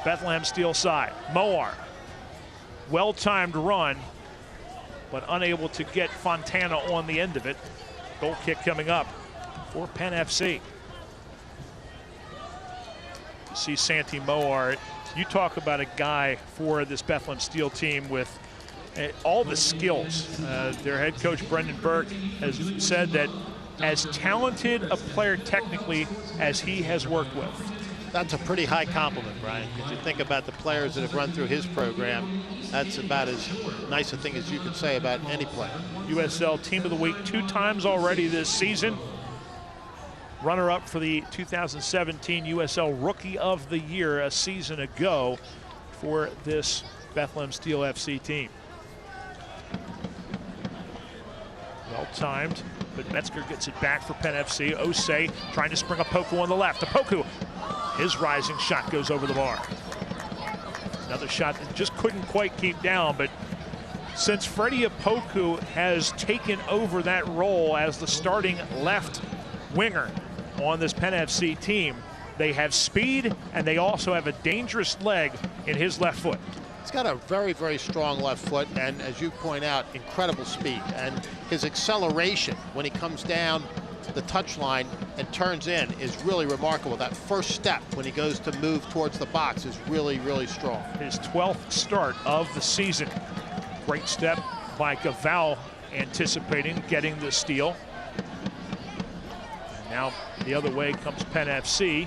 S1: Bethlehem Steel side. Moar, well-timed run, but unable to get Fontana on the end of it. Goal kick coming up for Penn FC. You see Santi Moar. You talk about a guy for this Bethlehem Steel team with all the skills. Their head coach, Brendan Burke, has said that as talented a player technically as he has worked with.
S2: That's a pretty high compliment, Brian, because you think about the players that have run through his program. That's about as nice a thing as you could say about any player.
S1: USL Team of the Week 2 times already this season. Runner-up for the 2017 USL Rookie of the Year a season ago for this Bethlehem Steel FC team. Well-timed, but Metzger gets it back for Penn FC. Osei trying to spring a Poku on the left. Poku, his rising shot goes over the bar. Another shot that just couldn't quite keep down, but since Freddie Opoku has taken over that role as the starting left winger on this Penn FC team, they have speed and they also have a dangerous leg in his left foot.
S2: He's got a very, very strong left foot, and as you point out, incredible speed. And his acceleration when he comes down the touchline and turns in is really remarkable. That first step when he goes to move towards the box is really, really strong.
S1: His 12th start of the season. Great step by Gaval, anticipating getting the steal. And now the other way comes Penn FC.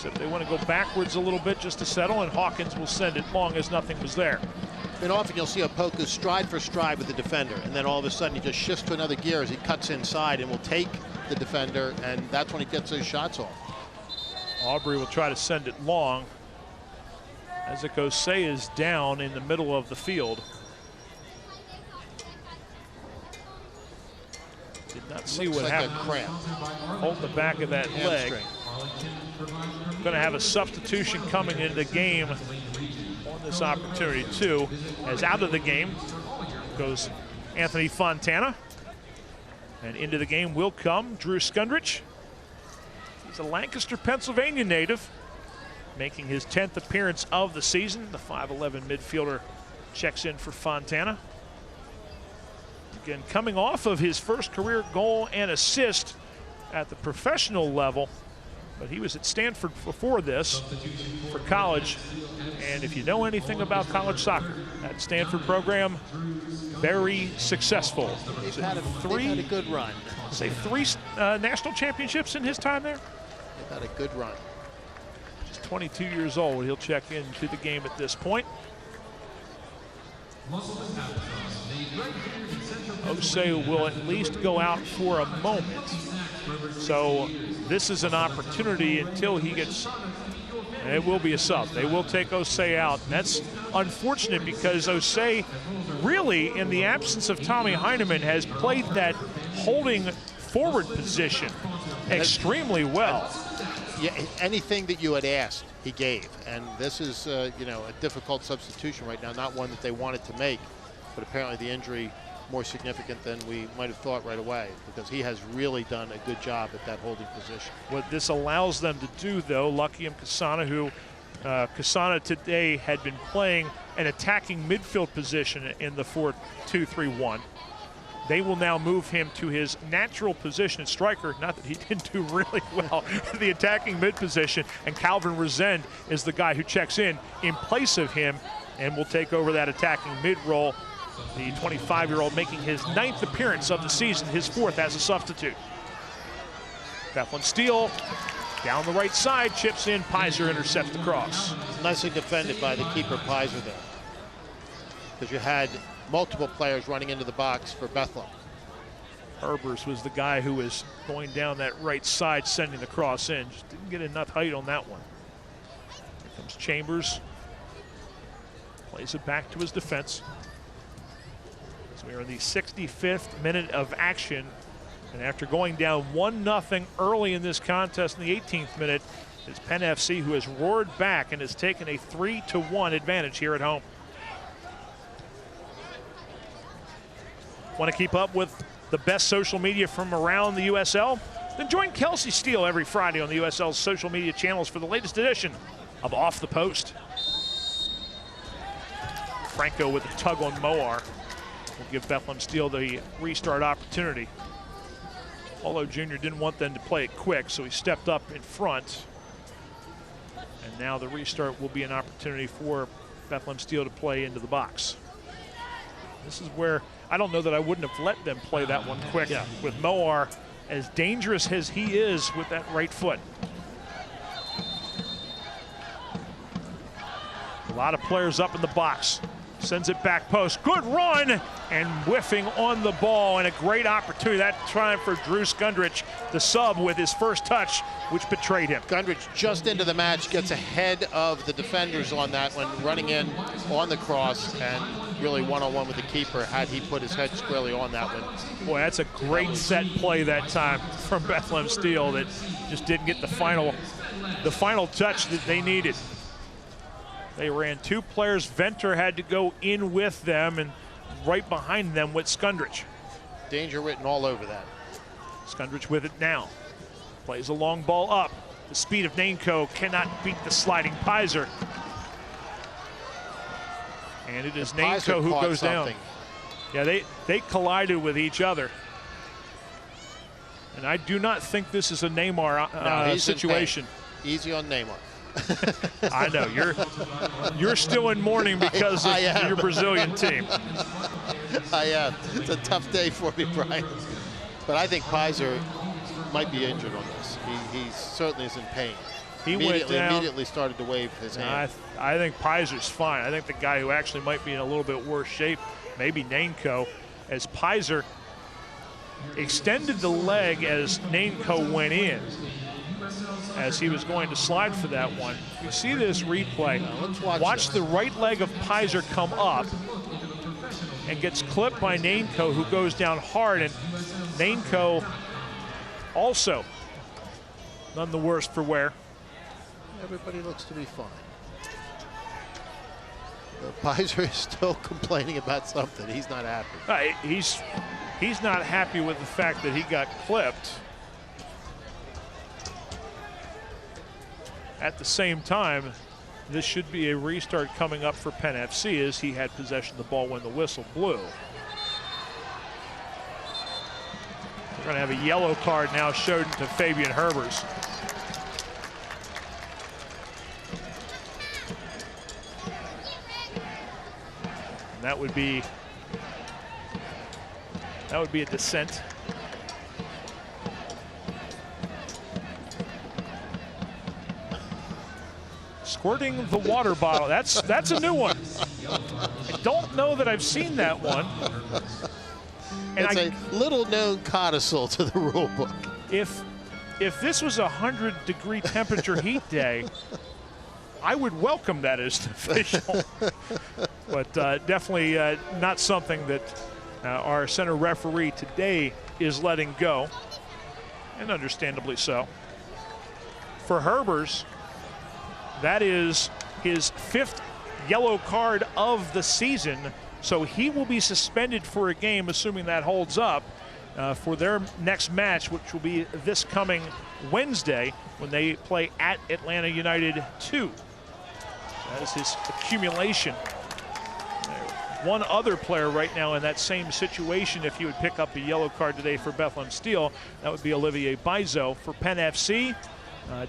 S1: If they want to go backwards a little bit just to settle, and Hawkins will send it long as nothing was there.
S2: I mean, often you'll see Opoku stride for stride with the defender, and then all of a sudden he just shifts to another gear as he cuts inside and will take the defender, and that's when he gets those shots off.
S1: Aubrey will try to send it long as Osei is down in the middle of the field. Did not see what happened. Hold the back of that leg. Going to have a substitution coming into the game on this opportunity too, as out of the game goes Anthony Fontana, and into the game will come Drew Skundrich. He's a Lancaster, Pennsylvania native, making his 10th appearance of the season. The 5'11" midfielder checks in for Fontana. Again, coming off of his first career goal and assist at the professional level, but he was at Stanford before this for college. And if you know anything about college soccer, that Stanford program, very successful.
S2: They've had a good run.
S1: Say 3 national championships in his time there?
S2: They've had a good run.
S1: Just 22 years old. He'll check into the game at this point. Osei will at least go out for a moment. So this is an opportunity until he gets, it will be a sub. They will take Osei out. And that's unfortunate because Osei really, in the absence of Tommy Heineman, has played that holding forward position extremely well.
S2: Yeah, anything that you had asked, he gave. And this is, you know, a difficult substitution right now, not one that they wanted to make, but apparently the injury more significant than we might have thought right away, because he has really done a good job at that holding position.
S1: What this allows them to do, though, Lucky and Kasana, who Kasana today had been playing an attacking midfield position in the 4-2-3-1. They will now move him to his natural position as striker. Not that he didn't do really well in the attacking mid position. And Calvin Resend is the guy who checks in place of him and will take over that attacking mid role. The 25-year-old making his 9th appearance of the season, his 4th as a substitute. Bethlehem Steel down the right side, chips in. Pizer intercepts the cross.
S2: Nicely defended by the keeper, Pizer, there, because you had multiple players running into the box for Bethlehem.
S1: Herbers was the guy who was going down that right side, sending the cross in. Just didn't get enough height on that one. Here comes Chambers. Plays it back to his defense. So we are in the 65th minute of action. And after going down 1-0 early in this contest in the 18th minute, it's Penn FC who has roared back and has taken a 3-1 advantage here at home. Want to keep up with the best social media from around the USL? Then join Kelsey Steele every Friday on the USL's social media channels for the latest edition of Off the Post. Franco with a tug on Moar will give Bethlehem Steel the restart opportunity. Paulo Jr. didn't want them to play it quick, so he stepped up in front. And now the restart will be an opportunity for Bethlehem Steel to play into the box. This is where I don't know that I wouldn't have let them play that one quick with Moar, as dangerous as he is with that right foot. A lot of players up in the box. Sends it back post. Good run, and whiffing on the ball, and a great opportunity. That time for Drew Skundrich, the sub, with his first touch, which betrayed him.
S2: Skundrich just into the match, gets ahead of the defenders on that one, running in on the cross, and really one-on-one with the keeper had he put his head squarely on that one.
S1: Boy, that's a great set play that time from Bethlehem Steel that just didn't get the final touch that they needed. They ran 2 players. Venter had to go in with them, and right behind them with Skundrich.
S2: Danger written all over that.
S1: Skundrich with it now. Plays a long ball up. The speed of Nainco cannot beat the sliding Pizer. And it is Nainco who goes down. Yeah, they collided with each other. And I do not think this is a Neymar situation.
S2: Easy on Neymar.
S1: I know you're still in mourning because of your Brazilian team.
S2: I am. It's a tough day for me, Brian. But I think Pizer might be injured on this. He certainly is in pain.
S1: He went down.
S2: Immediately started to wave his hand.
S1: I think Pizer's fine. I think the guy who actually might be in a little bit worse shape, maybe Nainco, as Pizer extended the leg as Nainco went in, as he was going to slide for that one. You see this replay. Watch the right leg of Pizer come up and gets clipped by Nainco, who goes down hard, and Nainco also none the worse for wear.
S2: Everybody looks to be fine. Pizer is still complaining about something. He's not happy.
S1: He's not happy with the fact that he got clipped. At the same time, this should be a restart coming up for Penn FC, as he had possession of the ball when the whistle blew. We're going to have a yellow card now showed to Fabian Herbers. That would be a dissent. Squirting the water bottle. That's a new one. I don't know that I've seen that one. And
S2: it's a little known codicil to the rule book.
S1: If this was a 100-degree temperature heat day, I would welcome that as official. But definitely not something that our center referee today is letting go, and understandably so. For Herbers, that is his 5th yellow card of the season, so he will be suspended for a game, assuming that holds up, for their next match, which will be this coming Wednesday when they play at Atlanta United 2. That is his accumulation. One other player right now in that same situation, if you would pick up a yellow card today for Bethlehem Steel, that would be Olivier Bizo. For Penn FC,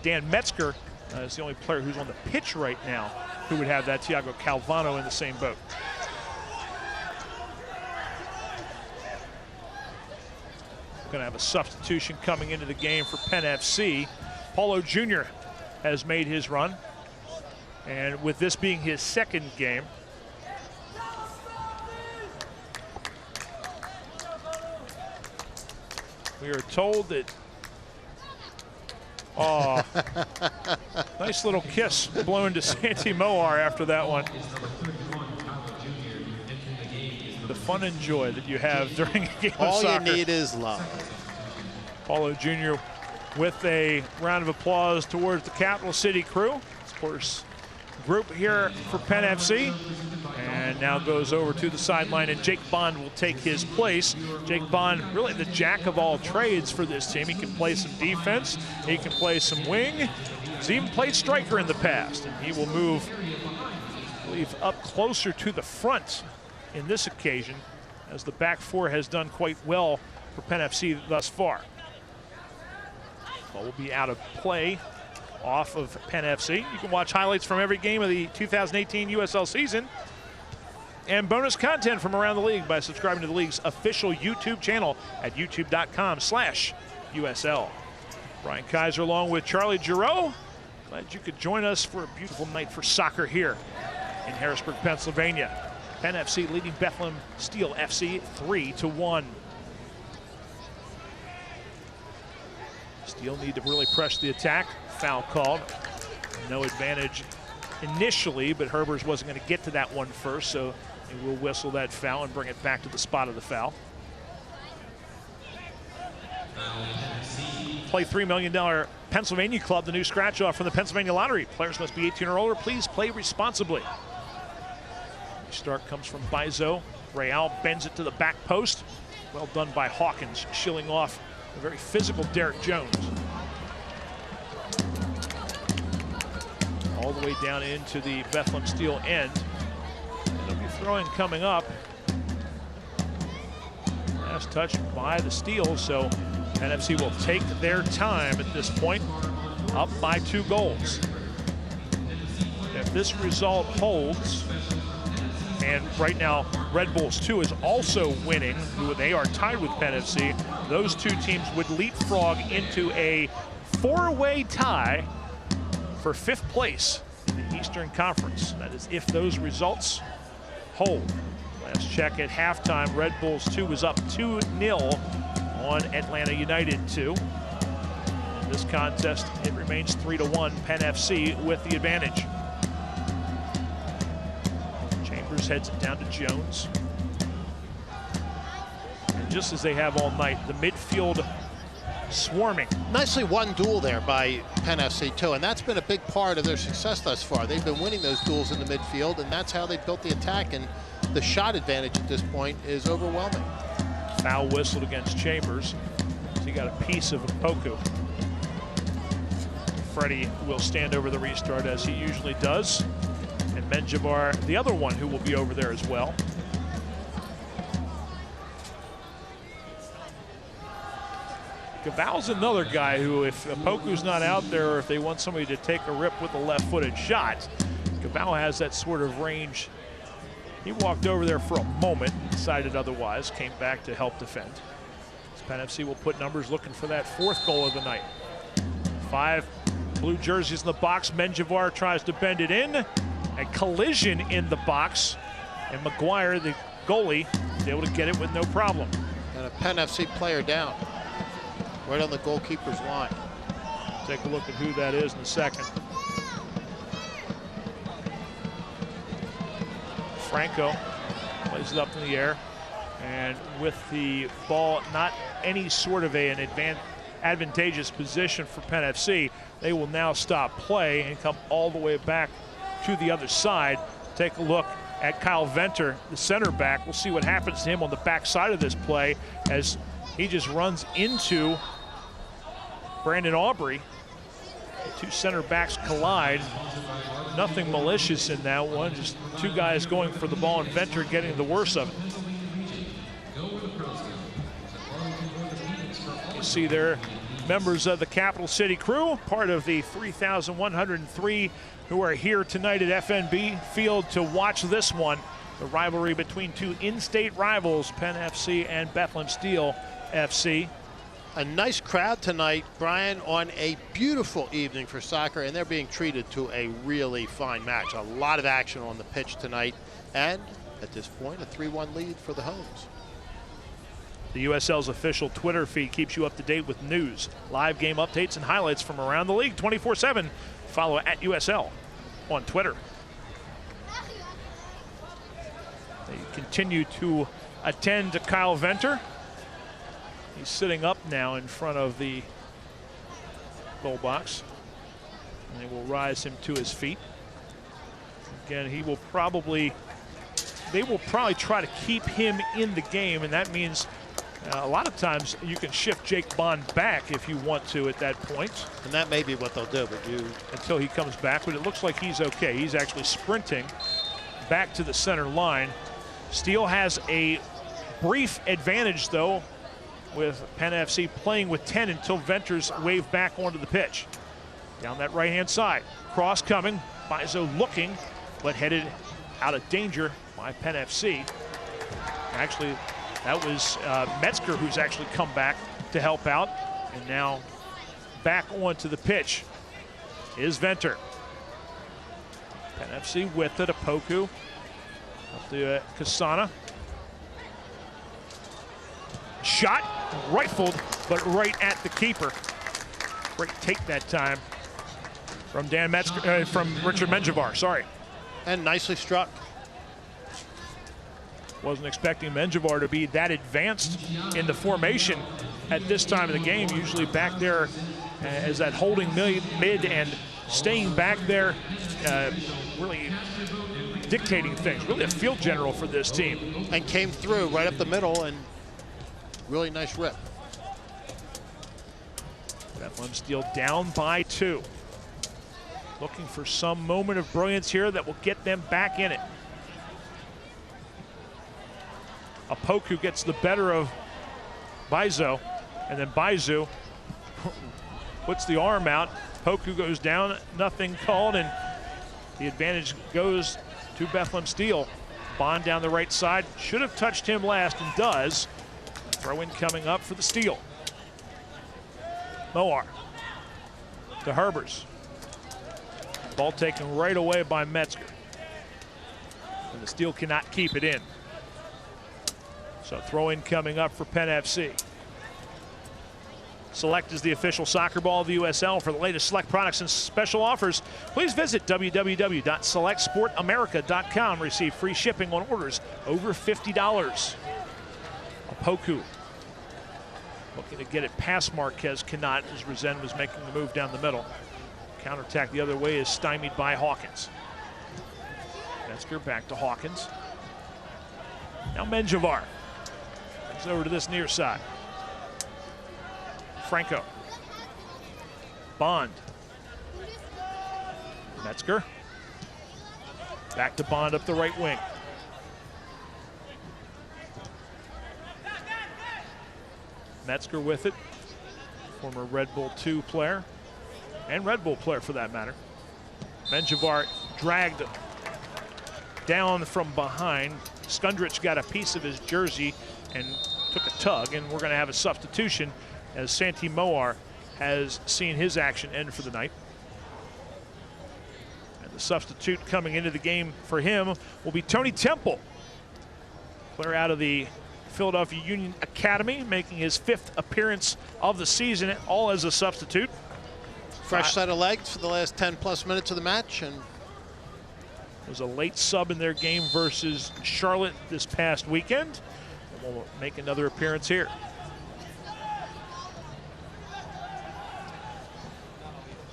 S1: Dan Metzger is the only player who's on the pitch right now who would have that. Thiago Calvano in the same boat. Going to have a substitution coming into the game for Penn FC. Paulo Jr. has made his run, and with this being his 2nd game, we are told that, nice little kiss blown to Santi Moar after that one. The fun and joy that you have during a game of soccer.
S2: All you need is love.
S1: Paulo Jr. with a round of applause towards the Capital City crew. Of course, group here for Penn FC. And now goes over to the sideline, and Jake Bond will take his place. Jake Bond, really the jack of all trades for this team. He can play some defense, he can play some wing. He's even played striker in the past, and he will move, I believe, up closer to the front in this occasion, as the back four has done quite well for Penn FC thus far. Ball will be out of play off of Penn FC. You can watch highlights from every game of the 2018 USL season and bonus content from around the league by subscribing to the league's official YouTube channel at youtube.com/USL. Brian Kaiser along with Charlie Giroux. Glad you could join us for a beautiful night for soccer here in Harrisburg, Pennsylvania. Penn FC leading Bethlehem Steel FC 3-1. Steel need to really press the attack. Foul called. No advantage initially, but Herbers wasn't going to get to that one first, so he will whistle that foul and bring it back to the spot of the foul. Play $3 million Pennsylvania Club, the new scratch-off from the Pennsylvania Lottery. Players must be 18 or older. Please play responsibly. The start comes from Bizo. Real bends it to the back post. Well done by Hawkins, shilling off a very physical Derek Jones. All the way down into the Bethlehem Steel end. And there'll be throwing coming up. Last touch by the Steel, so NFC will take their time at this point, up by 2 goals. If this result holds, and right now Red Bulls 2 is also winning, they are tied with Penn FC, those two teams would leapfrog into a 4-way tie for 5th place in the Eastern Conference. That is if those results hold. Last check at halftime, Red Bulls 2 was up 2-0 on Atlanta United 2. In this contest, it remains 3-1, Penn FC with the advantage. Chambers heads it down to Jones. And just as they have all night, the midfield swarming.
S2: Nicely won duel there by Penn FC too, and that's been a big part of their success thus far. They've been winning those duels in the midfield, and that's how they built the attack, and the shot advantage at this point is overwhelming.
S1: Foul whistled against Chambers. So he got a piece of Opoku. Freddie will stand over the restart as he usually does. And Menjivar, the other one who will be over there as well. Gaval's another guy who, if Opoku's not out there, or if they want somebody to take a rip with a left-footed shot, Gaval has that sort of range. He walked over there for a moment, decided otherwise, came back to help defend. Penn FC will put numbers looking for that 4th goal of the night. 5 blue jerseys in the box. Menjivar tries to bend it in. A collision in the box. And McGuire, the goalie, is able to get it with no problem.
S2: And a Penn FC player down, right on the goalkeeper's line.
S1: Take a look at who that is in a second. Franco plays it up in the air, and with the ball not any sort of an advantageous position for Penn FC, they will now stop play and come all the way back to the other side. Take a look at Kyle Venter, the center back. We'll see what happens to him on the back side of this play as he just runs into Brandon Aubrey. The 2 center backs collide. Nothing malicious in that one, just 2 guys going for the ball and Venter getting the worst of it. You see there members of the Capital City crew, part of the 3,103 who are here tonight at FNB Field to watch this one. The rivalry between 2 in-state rivals, Penn FC and Bethlehem Steel FC.
S2: A nice crowd tonight, Brian, on a beautiful evening for soccer, and they're being treated to a really fine match. A lot of action on the pitch tonight, and at this point, a 3-1 lead for the Homes.
S1: The USL's official Twitter feed keeps you up to date with news, live game updates, and highlights from around the league 24/7. Follow at USL on Twitter. They continue to attend to Kyle Venter. He's sitting up now in front of the goal box. And they will rise him to his feet. Again, they will probably try to keep him in the game, and that means a lot of times you can shift Jake Bond back if you want to at that point.
S2: And that may be what they'll do, but
S1: until he comes back, but it looks like he's okay. He's actually sprinting back to the center line. Steel has a brief advantage, though, with Penn FC playing with 10 until Venter's waved back onto the pitch. Down that right-hand side. Cross coming. Bizo looking, but headed out of danger by Penn FC. Actually, that was Metzger who's actually come back to help out. And now back onto the pitch is Venter. Penn FC with it, Opoku. Up to Kasana. Shot, rifled, but right at the keeper. Great take that time from Dan Metzger, from Richard Menjivar, sorry.
S2: And nicely struck.
S1: Wasn't expecting Menjivar to be that advanced in the formation at this time of the game. Usually back there as that holding mid and staying back there, really dictating things. Really a field general for this team.
S2: And came through right up the middle, and really nice rip.
S1: Bethlehem Steel down by 2. Looking for some moment of brilliance here that will get them back in it. Opoku gets the better of Bizo, and then Bizo puts the arm out. Opoku goes down, nothing called, and the advantage goes to Bethlehem Steel. Bond down the right side, should have touched him last and does. Throw-in coming up for the Steel. Moar to Herbers. Ball taken right away by Metzger. And the Steel cannot keep it in. So throw-in coming up for Penn FC. Select is the official soccer ball of the USL. For the latest Select products and special offers, please visit www.selectsportamerica.com. Receive free shipping on orders over $50. Opoku looking to get it past Marquez, cannot, as Resend was making the move down the middle. Counterattack the other way is stymied by Hawkins. Metzger back to Hawkins. Now Menjivar comes over to this near side. Franco. Bond. Metzger. Back to Bond up the right wing. Metzger with it. Former Red Bull 2 player. And Red Bull player for that matter. Menjivar dragged down from behind. Skundrich got a piece of his jersey and took a tug, and we're going to have a substitution as Santi Moar has seen his action end for the night. And the substitute coming into the game for him will be Tony Temple, player out of the Philadelphia Union Academy, making his 5th appearance of the season, all as a substitute.
S2: Fresh set of legs for the last 10+ minutes of the match, and
S1: was a late sub in their game versus Charlotte this past weekend. And will make another appearance here.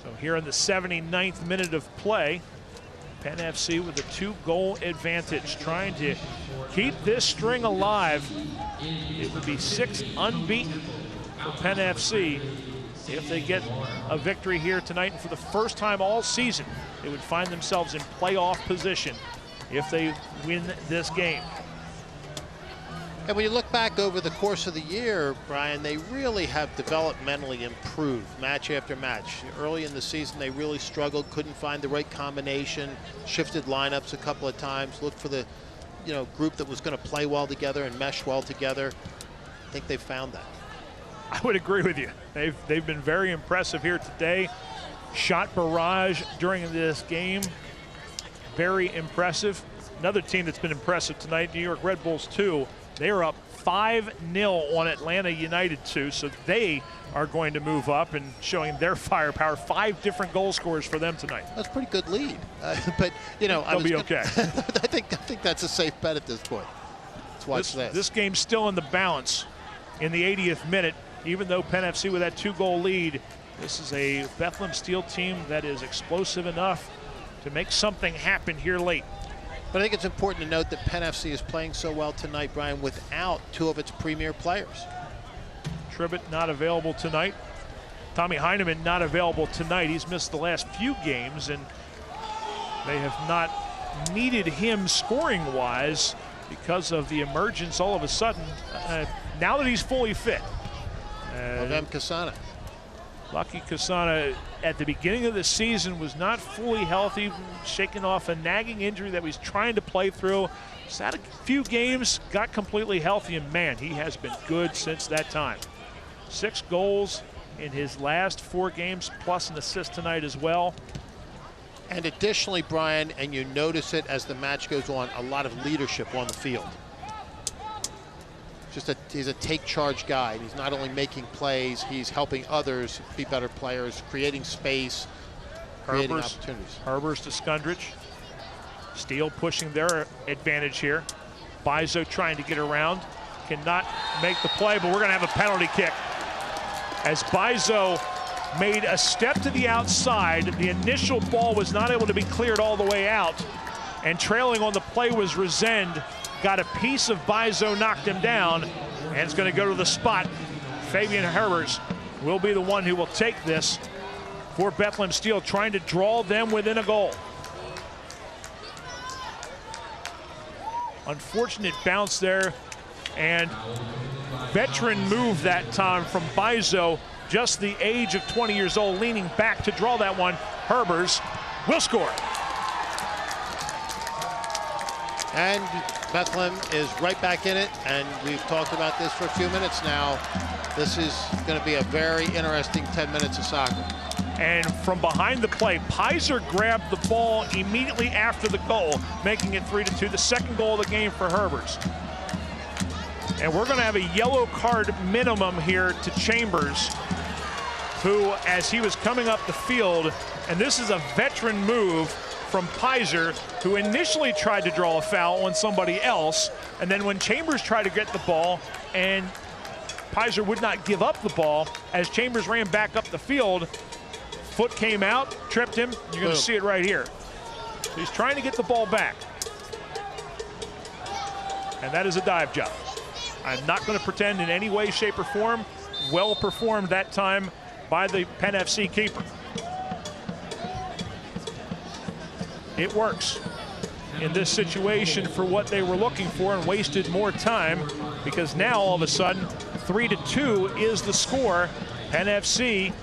S1: So here in the 79th minute of play, Penn FC with a 2-goal advantage, trying to keep this string alive. It would be 6 unbeaten for Penn FC if they get a victory here tonight. And for the first time all season, they would find themselves in playoff position if they win this game.
S2: And when you look back over the course of the year, Brian, they really have developmentally improved match after match. Early in the season, they really struggled, couldn't find the right combination, shifted lineups a couple of times, looked for the group that was going to play well together and mesh well together. I think they found that.
S1: I would agree with you. They've been very impressive here today. Shot barrage during this game, very impressive. Another team that's been impressive tonight, New York Red Bulls 2. They are up 5-0 on Atlanta United 2, so they are going to move up and showing their firepower. 5 different goal scorers for them tonight.
S2: That's a pretty good lead, but
S1: they'll be okay.
S2: I think that's a safe bet at this point. Let's watch this.
S1: This game's still in the balance in the 80th minute, even though Penn FC with that 2-goal lead. This is a Bethlehem Steel team that is explosive enough to make something happen here late.
S2: But I think it's important to note that Penn FC is playing so well tonight, Brian, without 2 of its premier players.
S1: Tribbett not available tonight. Tommy Heineman not available tonight. He's missed the last few games, and they have not needed him scoring-wise because of the emergence all of a sudden, now that he's fully fit.
S2: Of Kasana.
S1: Lucky Kasana at the beginning of the season was not fully healthy, shaking off a nagging injury that he's trying to play through. He's had a few games, got completely healthy, and man, he has been good since that time. 6 goals in his last 4 games, plus an assist tonight as well.
S2: And additionally, Brian, and you notice it as the match goes on, a lot of leadership on the field. He's a take charge guy. He's not only making plays, he's helping others be better players, creating space, creating opportunities.
S1: Herbers to Skundrich. Steele pushing their advantage here. Bizo trying to get around. Cannot make the play, but we're going to have a penalty kick. As Bizo made a step to the outside, the initial ball was not able to be cleared all the way out. And trailing on the play was Resend. Got a piece of Bizo, knocked him down, and it's going to go to the spot. Fabian Herbers will be the one who will take this for Bethlehem Steel, trying to draw them within a goal. Unfortunate bounce there, and veteran move that time from Bizo, just the age of 20 years old, leaning back to draw that one. Herbers will score.
S2: And Bethlehem is right back in it, and we've talked about this for a few minutes now. This is going to be a very interesting 10 minutes of soccer.
S1: And from behind the play, Pizer grabbed the ball immediately after the goal, making it 3-2, the second goal of the game for Herbers. And we're going to have a yellow card minimum here to Chambers, who, as he was coming up the field, and this is a veteran move from Pizer, who initially tried to draw a foul on somebody else, and then when Chambers tried to get the ball and Pizer would not give up the ball, as Chambers ran back up the field, foot came out, tripped him. You're going to see it right here. He's trying to get the ball back. And that is a dive job. I'm not going to pretend in any way, shape, or form. Well performed that time by the Penn FC keeper. It works in this situation for what they were looking for and wasted more time, because now all of a sudden 3-2 is the score. Penn FC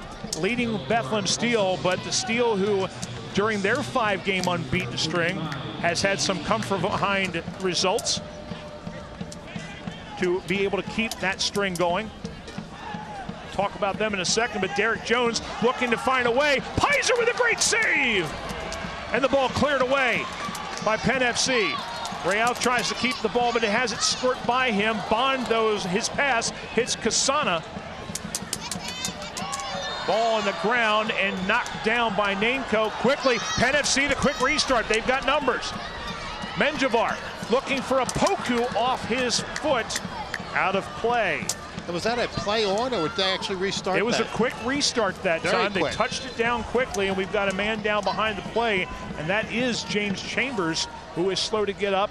S1: leading Bethlehem Steel, but the Steel, who during their 5-game unbeaten string has had some come from behind results to be able to keep that string going. Talk about them in a second, but Derek Jones looking to find a way. Pizer with a great save! And the ball cleared away by Penn FC. Real tries to keep the ball, but it has it skirt by him. Bond, his pass hits Kasana. Ball on the ground and knocked down by Nainco quickly. Penn FC, the quick restart. They've got numbers. Menjivar looking for a Poku off his foot, out of play.
S2: Was that a play on, or would they actually restart
S1: It was
S2: that?
S1: a quick restart that time. They touched it down quickly, and we've got a man down behind the play, and that is James Chambers, who is slow to get up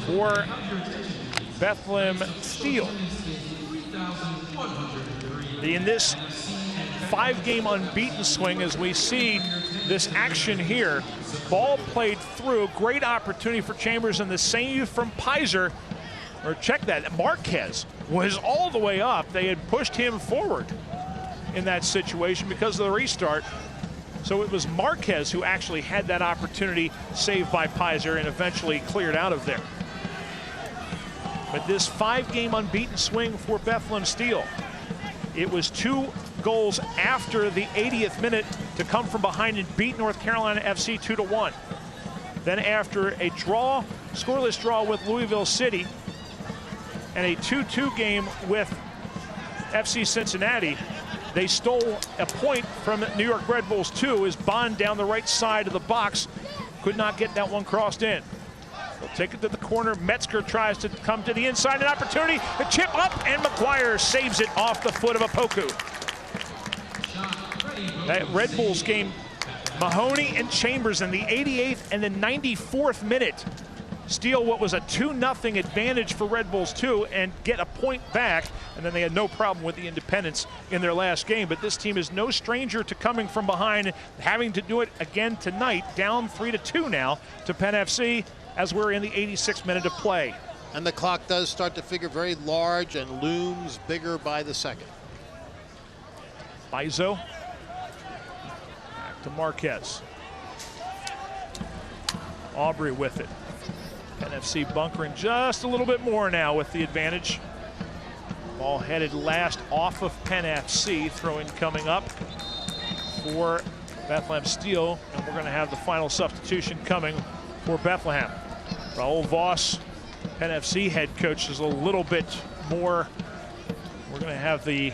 S1: for Bethlehem Steel. In this 5-game unbeaten swing, as we see this action here, ball played through, great opportunity for Chambers, and the save from Pizer, or check that, Marquez was all the way up. They had pushed him forward in that situation because of the restart. So it was Marquez who actually had that opportunity, saved by Pizer, and eventually cleared out of there. But this 5-game unbeaten swing for Bethlehem Steel, it was 2 goals after the 80th minute to come from behind and beat North Carolina FC 2-1. Then after a draw, scoreless draw with Louisville City, and a 2-2 game with FC Cincinnati, they stole a point from New York Red Bulls 2 as Bond down the right side of the box could not get that one crossed in. They'll take it to the corner. Metzger tries to come to the inside, an opportunity, a chip up, and McGuire saves it off the foot of a Poku. That Red Bulls game, Mahoney and Chambers in the 88th and the 94th minute steal what was a 2-0 advantage for Red Bulls 2 and get a point back, and then they had no problem with the Independents in their last game. But this team is no stranger to coming from behind, having to do it again tonight, down 3-2 now to Penn FC as we're in the 86th minute of play.
S2: And the clock does start to figure very large and looms bigger by the second.
S1: Bizo back to Marquez. Aubrey with it. Penn FC bunkering just a little bit more now with the advantage. Ball headed last off of Penn FC. Throw-in coming up for Bethlehem Steel, and we're going to have the final substitution coming for Bethlehem. Raul Voss, Penn FC head coach, is a little bit more. We're going to have the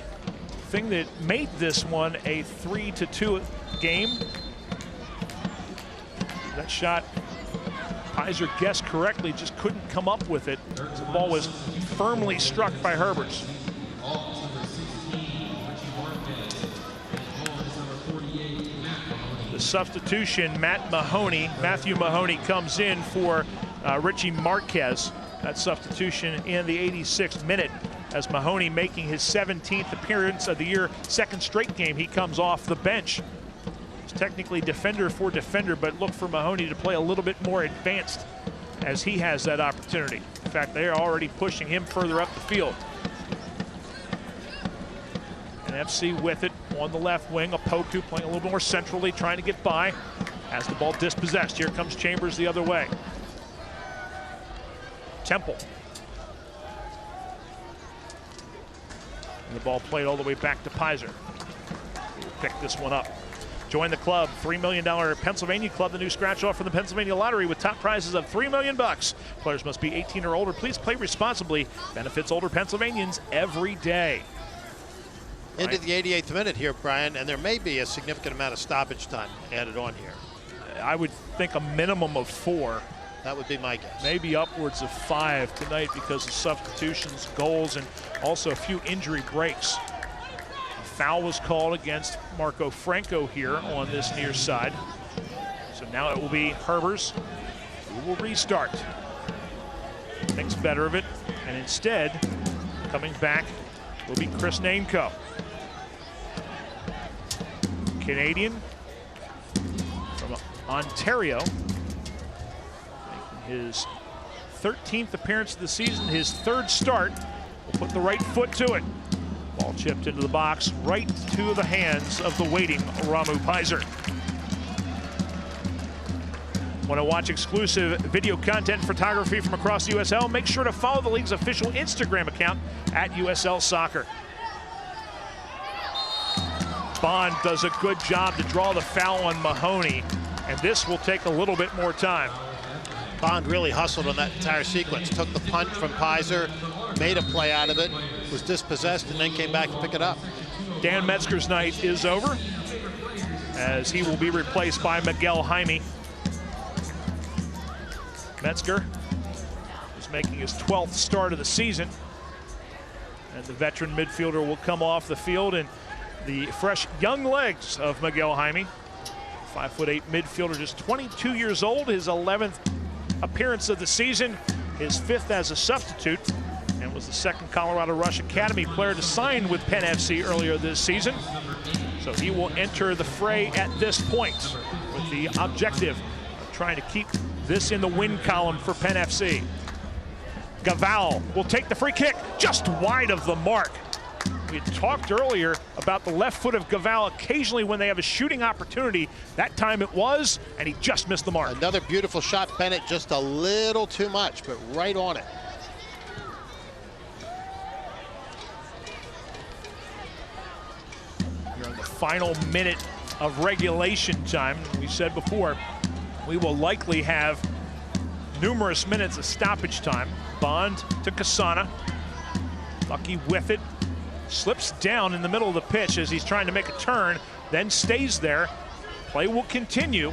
S1: thing that made this one a 3-2 game. That shot, Pizer guessed correctly, just couldn't come up with it. The ball was firmly struck by Herbers. The substitution, Matthew Mahoney comes in for Richie Marquez. That substitution in the 86th minute, as Mahoney making his 17th appearance of the year, second straight game he comes off the bench. Technically defender for defender, but look for Mahoney to play a little bit more advanced as he has that opportunity. In fact, they are already pushing him further up the field. And FC with it on the left wing. A Poku playing a little more centrally, trying to get by. Has the ball dispossessed. Here comes Chambers the other way. Temple. And the ball played all the way back to Pizer. He'll pick this one up. Join the club, $3 million Pennsylvania Club, the new scratch-off from the Pennsylvania Lottery with top prizes of $3 million. Players must be 18 or older. Please play responsibly. Benefits older Pennsylvanians every day.
S2: Into the 88th minute here, Brian, and there may be a significant amount of stoppage time added on here.
S1: I would think a minimum of 4.
S2: That would be my guess.
S1: Maybe upwards of 5 tonight because of substitutions, goals, and also a few injury breaks. A foul was called against Marco Franco here on this near side. So now it will be Herbers who will restart. Thinks better of it, and instead, coming back will be Chris Nainko. Canadian from Ontario, making his 13th appearance of the season, his 3rd start. Will put the right foot to it. Ball chipped into the box, right to the hands of the waiting Ramu Pizer. Want to watch exclusive video content and photography from across the USL? Make sure to follow the league's official Instagram account at USL Soccer. Bond does a good job to draw the foul on Mahoney, and this will take a little bit more time.
S2: Bond really hustled on that entire sequence. Took the punt from Pizer, made a play out of it, was dispossessed, and then came back to pick it up.
S1: Dan Metzger's night is over, as he will be replaced by Miguel Jaime. Metzger is making his 12th start of the season, and the veteran midfielder will come off the field in the fresh young legs of Miguel Jaime. 5'8" midfielder, just 22 years old, his 11th appearance of the season, his 5th as a substitute, and was the 2nd Colorado Rush Academy player to sign with Penn FC earlier this season. So he will enter the fray at this point with the objective of trying to keep this in the win column for Penn FC. Gaval will take the free kick just wide of the mark. We had talked earlier about the left foot of Gaval occasionally when they have a shooting opportunity. That time it was, and he just missed the mark.
S2: Another beautiful shot, Bennett, just a little too much, but right on it.
S1: We're in the final minute of regulation time. We said before, we will likely have numerous minutes of stoppage time. Bond to Kasana. Lucky with it. Slips down in the middle of the pitch as he's trying to make a turn, then stays there. Play will continue.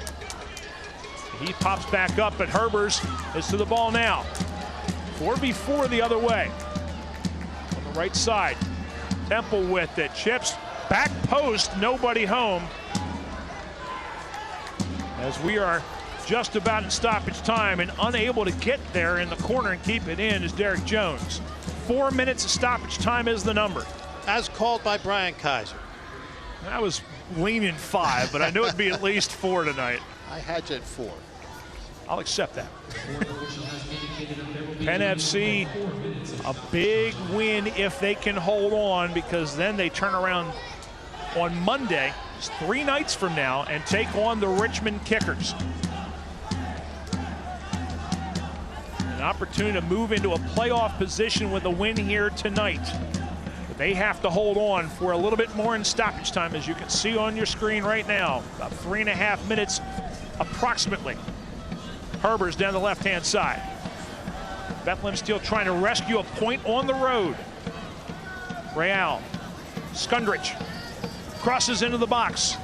S1: He pops back up, but Herbers is to the ball now. 4v4 the other way. On the right side. Temple with it. Chips. Back post. Nobody home. As we are just about in stoppage time and unable to get there in the corner and keep it in is Derek Jones. 4 minutes of stoppage time is the number.
S2: As called by Brian Kaiser.
S1: I was leaning 5, but I knew it'd be at least 4 tonight.
S2: I had you at 4.
S1: I'll accept that. Penn FC, a big win if they can hold on, because then they turn around on Monday, just 3 nights from now, and take on the Richmond Kickers. An opportunity to move into a playoff position with a win here tonight. But they have to hold on for a little bit more in stoppage time, as you can see on your screen right now. About 3.5 minutes approximately. Herbers down the left-hand side. Bethlehem still trying to rescue a point on the road. Real. Skundrich crosses into the box.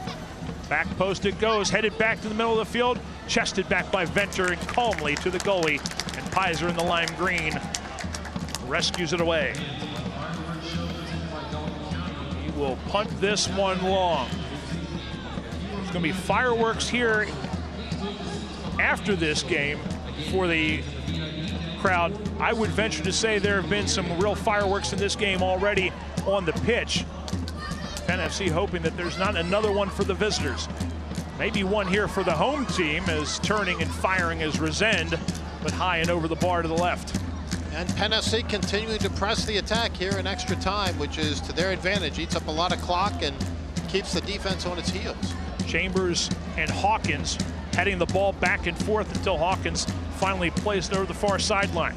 S1: Back post it goes, headed back to the middle of the field. Chested back by Venter and calmly to the goalie. And Pizer in the lime green rescues it away. He will punt this one long. There's going to be fireworks here after this game for the crowd. I would venture to say there have been some real fireworks in this game already on the pitch. Penn FC hoping that there's not another one for the visitors. Maybe one here for the home team, as turning and firing as Resend, but high and over the bar to the left.
S2: And Penn FC continuing to press the attack here in extra time, which is to their advantage. Eats up a lot of clock and keeps the defense on its heels.
S1: Chambers and Hawkins heading the ball back and forth until Hawkins finally placed over the far sideline.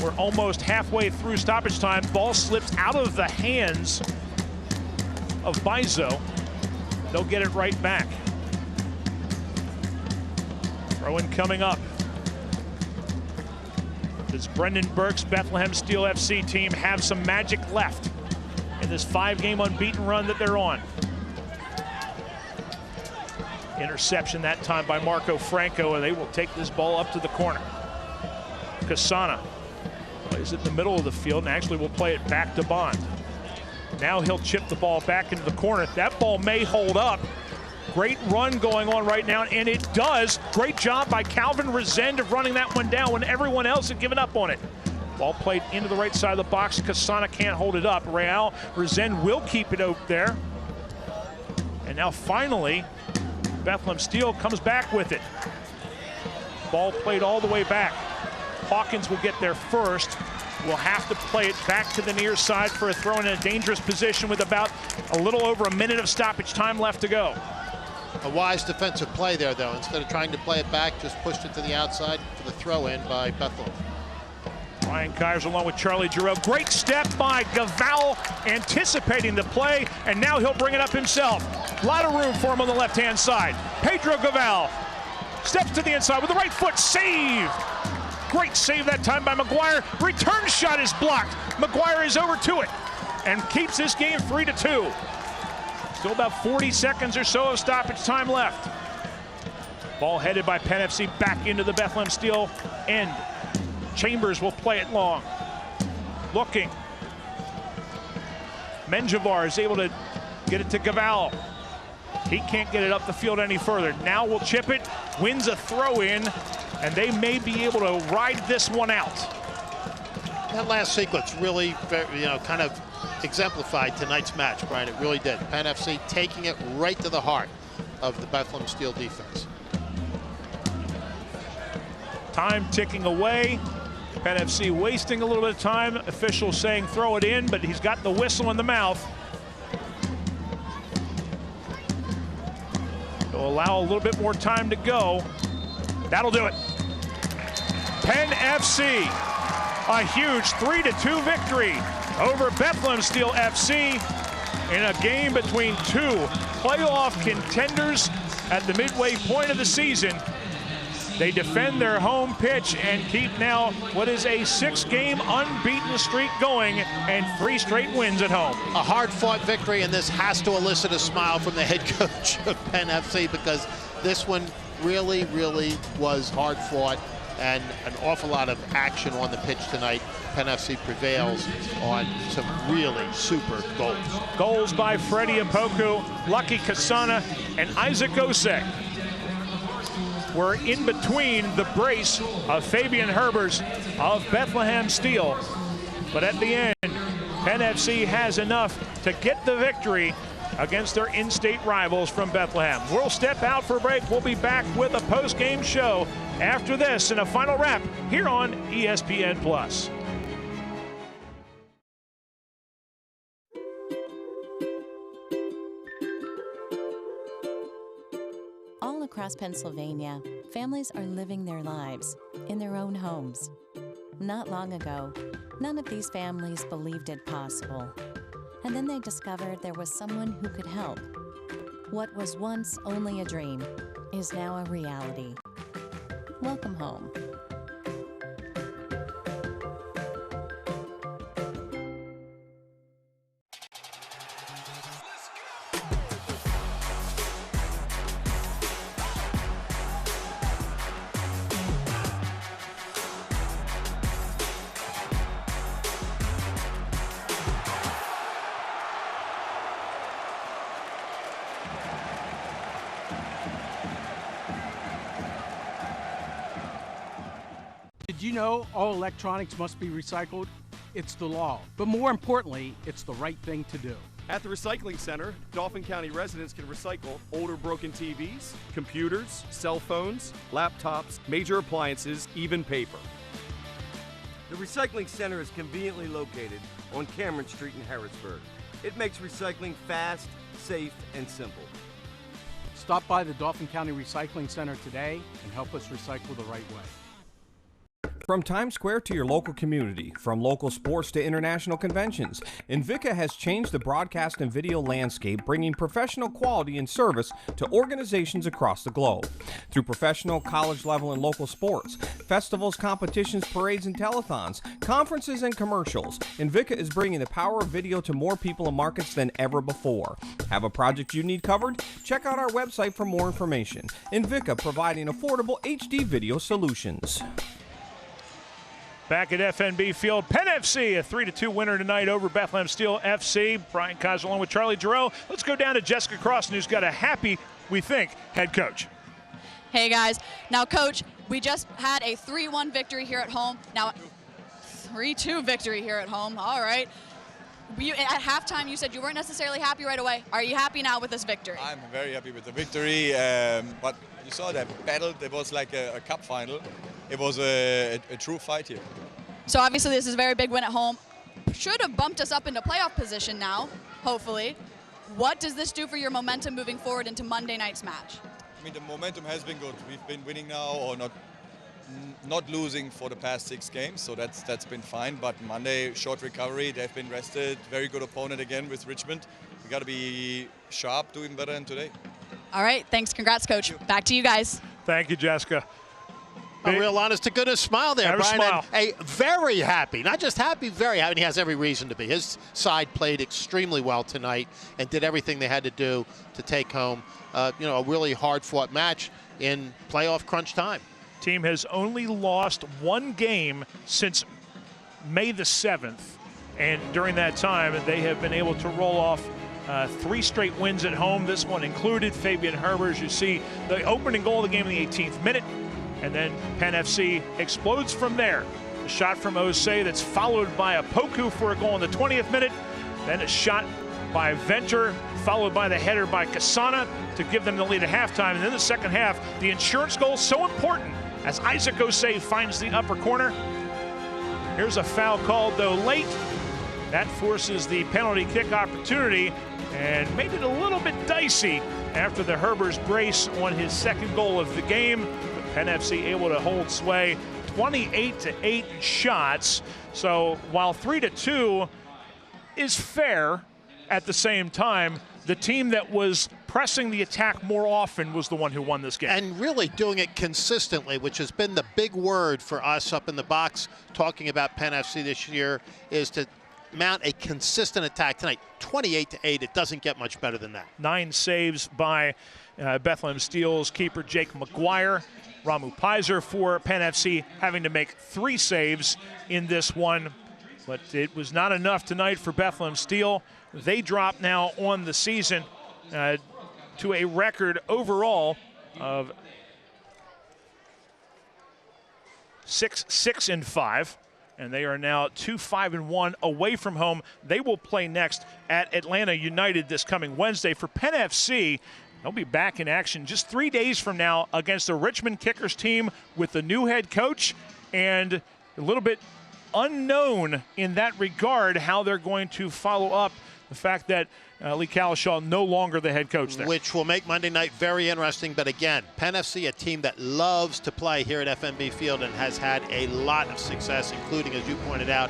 S1: We're almost halfway through stoppage time. Ball slips out of the hands of Bizo. they'll get it right back. Throw-in coming up. Does Brendan Burke's Bethlehem Steel FC team have some magic left in this 5-game unbeaten run that they're on? Interception that time by Marco Franco, and they will take this ball up to the corner. Casana plays it in the middle of the field and actually will play it back to Bond. Now he'll chip the ball back into the corner. That ball may hold up. Great run going on right now, and it does. Great job by Calvin Resend of running that one down when everyone else had given up on it. Ball played into the right side of the box. Casana can't hold it up. Real Resend will keep it out there. And now finally, Bethlehem Steel comes back with it. Ball played all the way back. Hawkins will get there first. Will have to play it back to the near side for a throw in a dangerous position with about a little over a minute of stoppage time left to go.
S2: A wise defensive play there, though. Instead of trying to play it back, just pushed it to the outside for the throw-in by Bethlehem.
S1: Ryan Kyers along with Charlie Giroux. Great step by Gaval, anticipating the play, and now he'll bring it up himself. A lot of room for him on the left-hand side. Pedro Gaval steps to the inside with the right foot, saved. Great save that time by McGuire. Return shot is blocked. McGuire is over to it and keeps this game 3-2. Still about 40 seconds or so of stoppage time left. Ball headed by Penn FC back into the Bethlehem Steel end. Chambers will play it long. Looking. Menjivar is able to get it to Gaval. He can't get it up the field any further. Now will chip it, wins a throw-in, and they may be able to ride this one out.
S2: That last sequence really, kind of exemplified tonight's match, Brian. It really did. Penn FC taking it right to the heart of the Bethlehem Steel defense.
S1: Time ticking away. Penn FC wasting a little bit of time. Official saying throw it in, but he's got the whistle in the mouth. He'll allow a little bit more time to go. That'll do it. Penn FC, a huge 3-2 victory over Bethlehem Steel FC in a game between two playoff contenders at the midway point of the season. They defend their home pitch and keep now what is a 6-game unbeaten streak going and 3 straight wins at home.
S2: A hard-fought victory, and this has to elicit a smile from the head coach of Penn FC, because this one really, really was hard-fought and an awful lot of action on the pitch tonight. Penn FC prevails on some really super goals.
S1: Goals by Freddie Apoku, Lucky Kasana, and Isaac Osek were in between the brace of Fabian Herbers of Bethlehem Steel. But at the end, Penn FC has enough to get the victory against their in-state rivals from Bethlehem. We'll step out for a break. We'll be back with a post-game show after this and a final wrap here on ESPN+.
S7: All across Pennsylvania, families are living their lives in their own homes. Not long ago, none of these families believed it possible. And then they discovered there was someone who could help. What was once only a dream is now a reality. Welcome home.
S3: Did you know all electronics must be recycled? It's the law. But more importantly, it's the right thing to do.
S4: At the Recycling Center, Dauphin County residents can recycle older broken TVs, computers, cell phones, laptops, major appliances, even paper.
S5: The Recycling Center is conveniently located on Cameron Street in Harrisburg. It makes recycling fast, safe, and simple.
S3: Stop by the Dauphin County Recycling Center today and help us recycle the right way.
S14: From Times Square to your local community, from local sports to international conventions, Invicta has changed the broadcast and video landscape, bringing professional quality and service to organizations across the globe. Through professional, college level, and local sports, festivals, competitions, parades, and telethons, conferences, and commercials, Invicta is bringing the power of video to more people and markets than ever before. Have a project you need covered? Check out our website for more information. Invicta, providing affordable HD video solutions.
S1: Back at FNB Field, Penn FC, a 3-2 winner tonight over Bethlehem Steel FC. Brian Kaiser along with Charlie Giroux. Let's go down to Jessica Crossan, who's got a happy, we think, head coach.
S8: Hey, guys. Now, Coach, we just had a 3-1 victory here at home. Now, 3-2 victory here at home. All right. At halftime, you said you weren't necessarily happy right away. Are you happy now with this victory?
S9: I'm very happy with the victory, but you saw that battle. It was like a cup final. It was a true fight here.
S8: So obviously this is a very big win at home. Should have bumped us up into playoff position now, hopefully. What does this do for your momentum moving forward into Monday night's match?
S9: I mean, the momentum has been good. We've been winning now, or not losing for the past 6 games, so that's been fine. But Monday, short recovery, they've been rested. Very good opponent again with Richmond. We got to be sharp, doing better than today.
S8: All right, thanks. Congrats, Coach. Back to you guys.
S1: Thank you, Jessica.
S2: A real honest-to-goodness smile there, Brian.
S1: Smile.
S2: And a very happy, not just happy, very happy. And he has every reason to be. His side played extremely well tonight and did everything they had to do to take home, a really hard-fought match in playoff crunch time.
S1: Team has only lost 1 game since May the 7th, and during that time, they have been able to roll off 3 straight wins at home. This one included. Fabian Herber, as you see, the opening goal of the game in the 18th minute. And then Penn FC explodes from there. A shot from Osei that's followed by a Poku for a goal in the 20th minute. Then a shot by Venter, followed by the header by Kasana to give them the lead at halftime. And then the second half, the insurance goal so important as Isaac Osei finds the upper corner. Here's a foul called, though, late. That forces the penalty kick opportunity and made it a little bit dicey after the Herber's brace on his second goal of the game. Penn FC able to hold sway 28-8 shots. So while 3-2 is fair, at the same time, the team that was pressing the attack more often was the one who won this game.
S2: And really doing it consistently, which has been the big word for us up in the box talking about Penn FC this year, is to mount a consistent attack tonight. 28-8, it doesn't get much better than that. 9
S1: saves by Bethlehem Steel's keeper Jake McGuire. Ramu Pizer for Penn FC having to make 3 saves in this one, but it was not enough tonight for Bethlehem Steel. They drop now on the season to a record overall of 6-5, and they are now 2-5-1 away from home. They will play next at Atlanta United this coming Wednesday. For Penn FC, they'll be back in action just 3 days from now against the Richmond Kickers team with the new head coach, and a little bit unknown in that regard how they're going to follow up the fact that Lee Calishaw no longer the head coach there.
S2: Which will make Monday night very interesting. But again, Penn FC, a team that loves to play here at FNB Field and has had a lot of success, including, as you pointed out,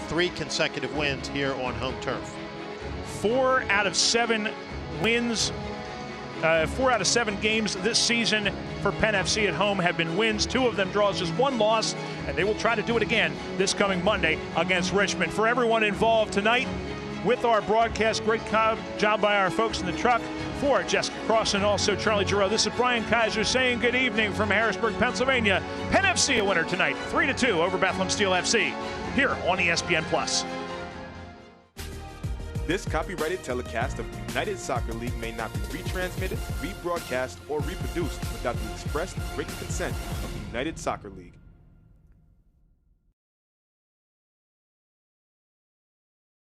S2: 3 consecutive wins here on home turf.
S1: 4 out of 7 wins. 4 out of 7 games this season for Penn FC at home have been wins. 2 of them draws, just 1 loss, and they will try to do it again this coming Monday against Richmond. For everyone involved tonight with our broadcast, great job by our folks in the truck. For Jessica Crossan and also Charlie Giroux, this is Brian Kaiser saying good evening from Harrisburg, Pennsylvania. Penn FC a winner tonight, 3-2 over Bethlehem Steel FC, here on ESPN+.
S15: This copyrighted telecast of the United Soccer League may not be retransmitted, rebroadcast, or reproduced without the express written consent of the United Soccer League.